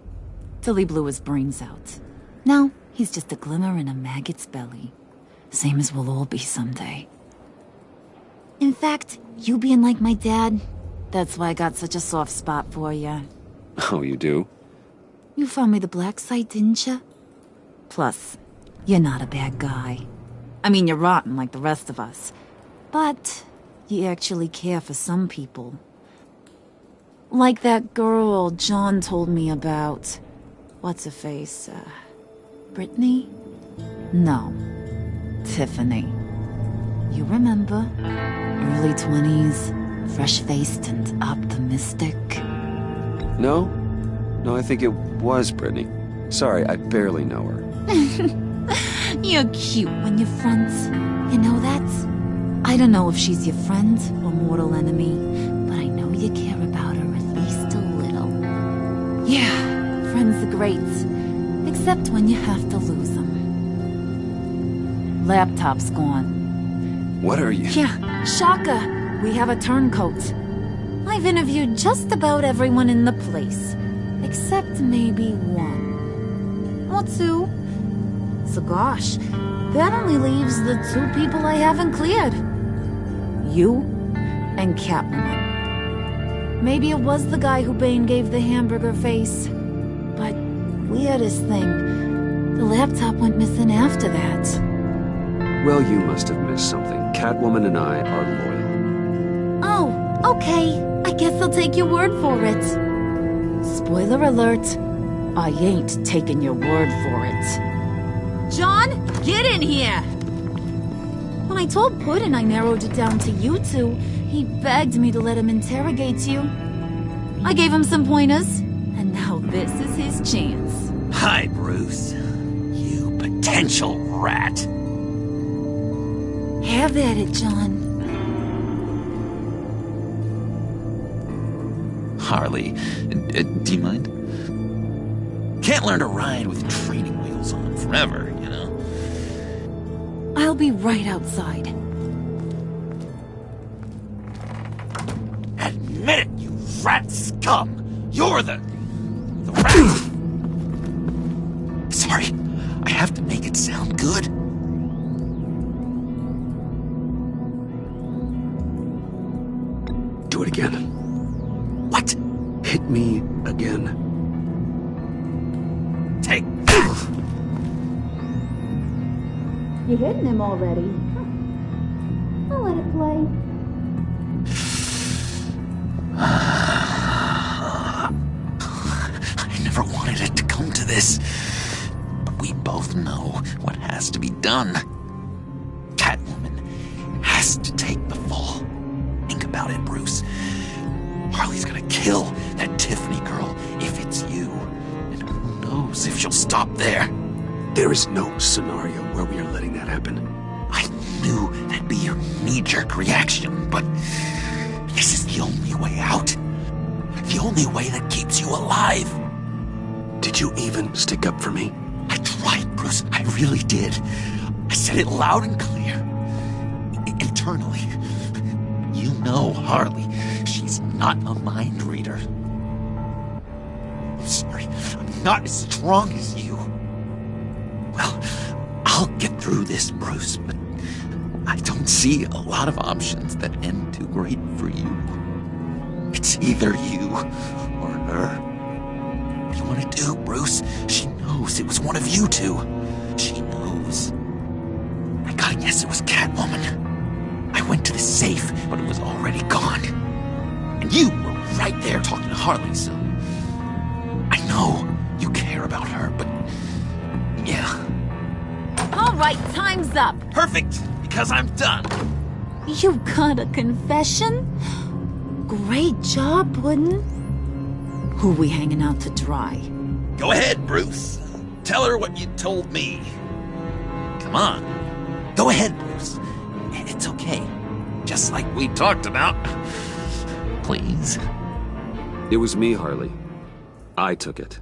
till he blew his brains out. Now, he's just a glimmer in a maggot's belly. Same as we'll all be someday. In fact, you being like my dad, that's why I got such a soft spot for you. Oh, you do? You found me the black site, didn't you? Plus, you're not a bad guy. I mean, you're rotten like the rest of us. But you actually care for some people. Like that girl John told me about. What's her face? Brittany? No. Tiffany. You remember? Early 20s, fresh-faced and optimistic. No? No, I think it was Brittany. Sorry, I barely know her. You're cute when you're friends. You know that? I don't know if she's your friend or mortal enemy, but I know you care about her at least a little. Yeah, friends are great. Except when you have to lose them. Laptop's gone. What are you? Yeah, shocker. We have a turncoat. I've interviewed just about everyone in the place. Except maybe one. Or two. So gosh, that only leaves the two people I haven't cleared. You and Catwoman. Maybe it was the guy who Bane gave the hamburger face. But weirdest thing, the laptop went missing after that. Well, you must have missed something. Catwoman and I are loyal. Oh, okay. I guess I'll take your word for it. Spoiler alert, I ain't taking your word for it. John, get in here! When I told Puddin' I narrowed it down to you two, he begged me to let him interrogate you. I gave him some pointers, and now this is his chance. Hi, Bruce. You potential rat. Have at it, John. Harley, do you mind? Can't learn to ride with training wheels on forever, you know? I'll be right outside. Admit it, you rat scum! You're the rat! Sorry, I have to make it sound good. Do it again. What? Hit me again. Take that! You're hitting him already. I'll let it play. I never wanted it to come to this. But we both know what has to be done. Catwoman has to take the fall. Think about it, Bruce. Harley's gonna kill that Tiffany girl if it's you. And who knows if she'll stop there. There is no scenario where we are letting that happen. I knew that'd be your knee-jerk reaction, but this is the only way out. The only way that keeps you alive. Did you even stick up for me? I tried, Bruce. I really did. I said it loud and clear. Internally. You know Harley. She's not a mind reader. I'm sorry. I'm not as strong as you. Well, I'll get through this, Bruce, but I don't see a lot of options that end too great for you. It's either you or her. What do you want to do, Bruce? She knows it was one of you two. She knows. I gotta guess it was Catwoman. I went to the safe, but it was already gone. And you were right there talking to Harley, so... I know you care about her, but... yeah. All right, time's up. Perfect, because I'm done. You got a confession? Great job, Puddin'. Who we hanging out to dry? Go ahead, Bruce. Tell her what you told me. Come on. Go ahead, Bruce. It's okay. Just like we talked about. Please. It was me, Harley. I took it.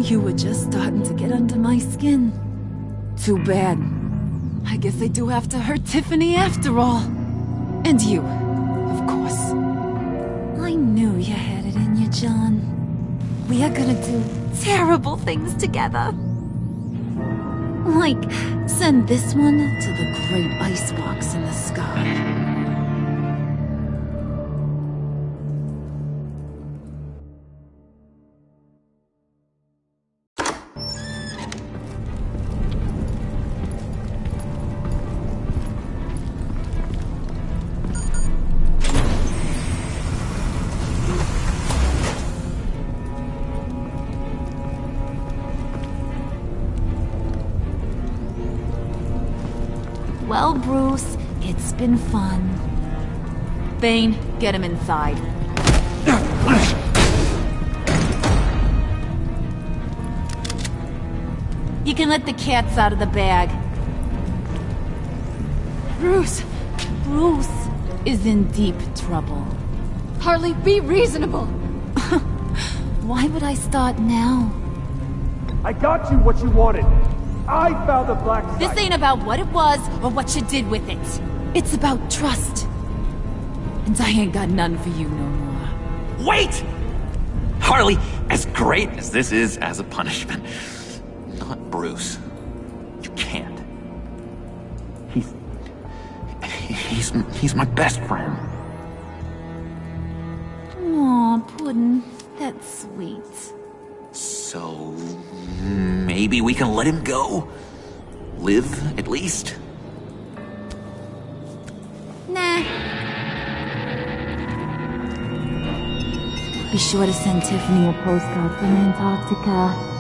You were just starting to get under my skin. Too bad. I guess I do have to hurt Tiffany after all. And you, of course. I knew you had it in you, John. We are gonna do terrible things together. Like, send this one to the great icebox in the sky. Well, Bruce, it's been fun. Bane, get him inside. You can let the cats out of the bag. Bruce! Bruce is in deep trouble. Harley, be reasonable! Why would I start now? I got you what you wanted. I found the black site. This ain't about what it was or what you did with it. It's about trust. And I ain't got none for you no more. Wait! Harley, as great as this is as a punishment, not Bruce. You can't. He's my best friend. Aw, Puddin', that's sweet. So, maybe we can let him go? Live, at least? Nah. Be sure to send Tiffany a postcard from Antarctica.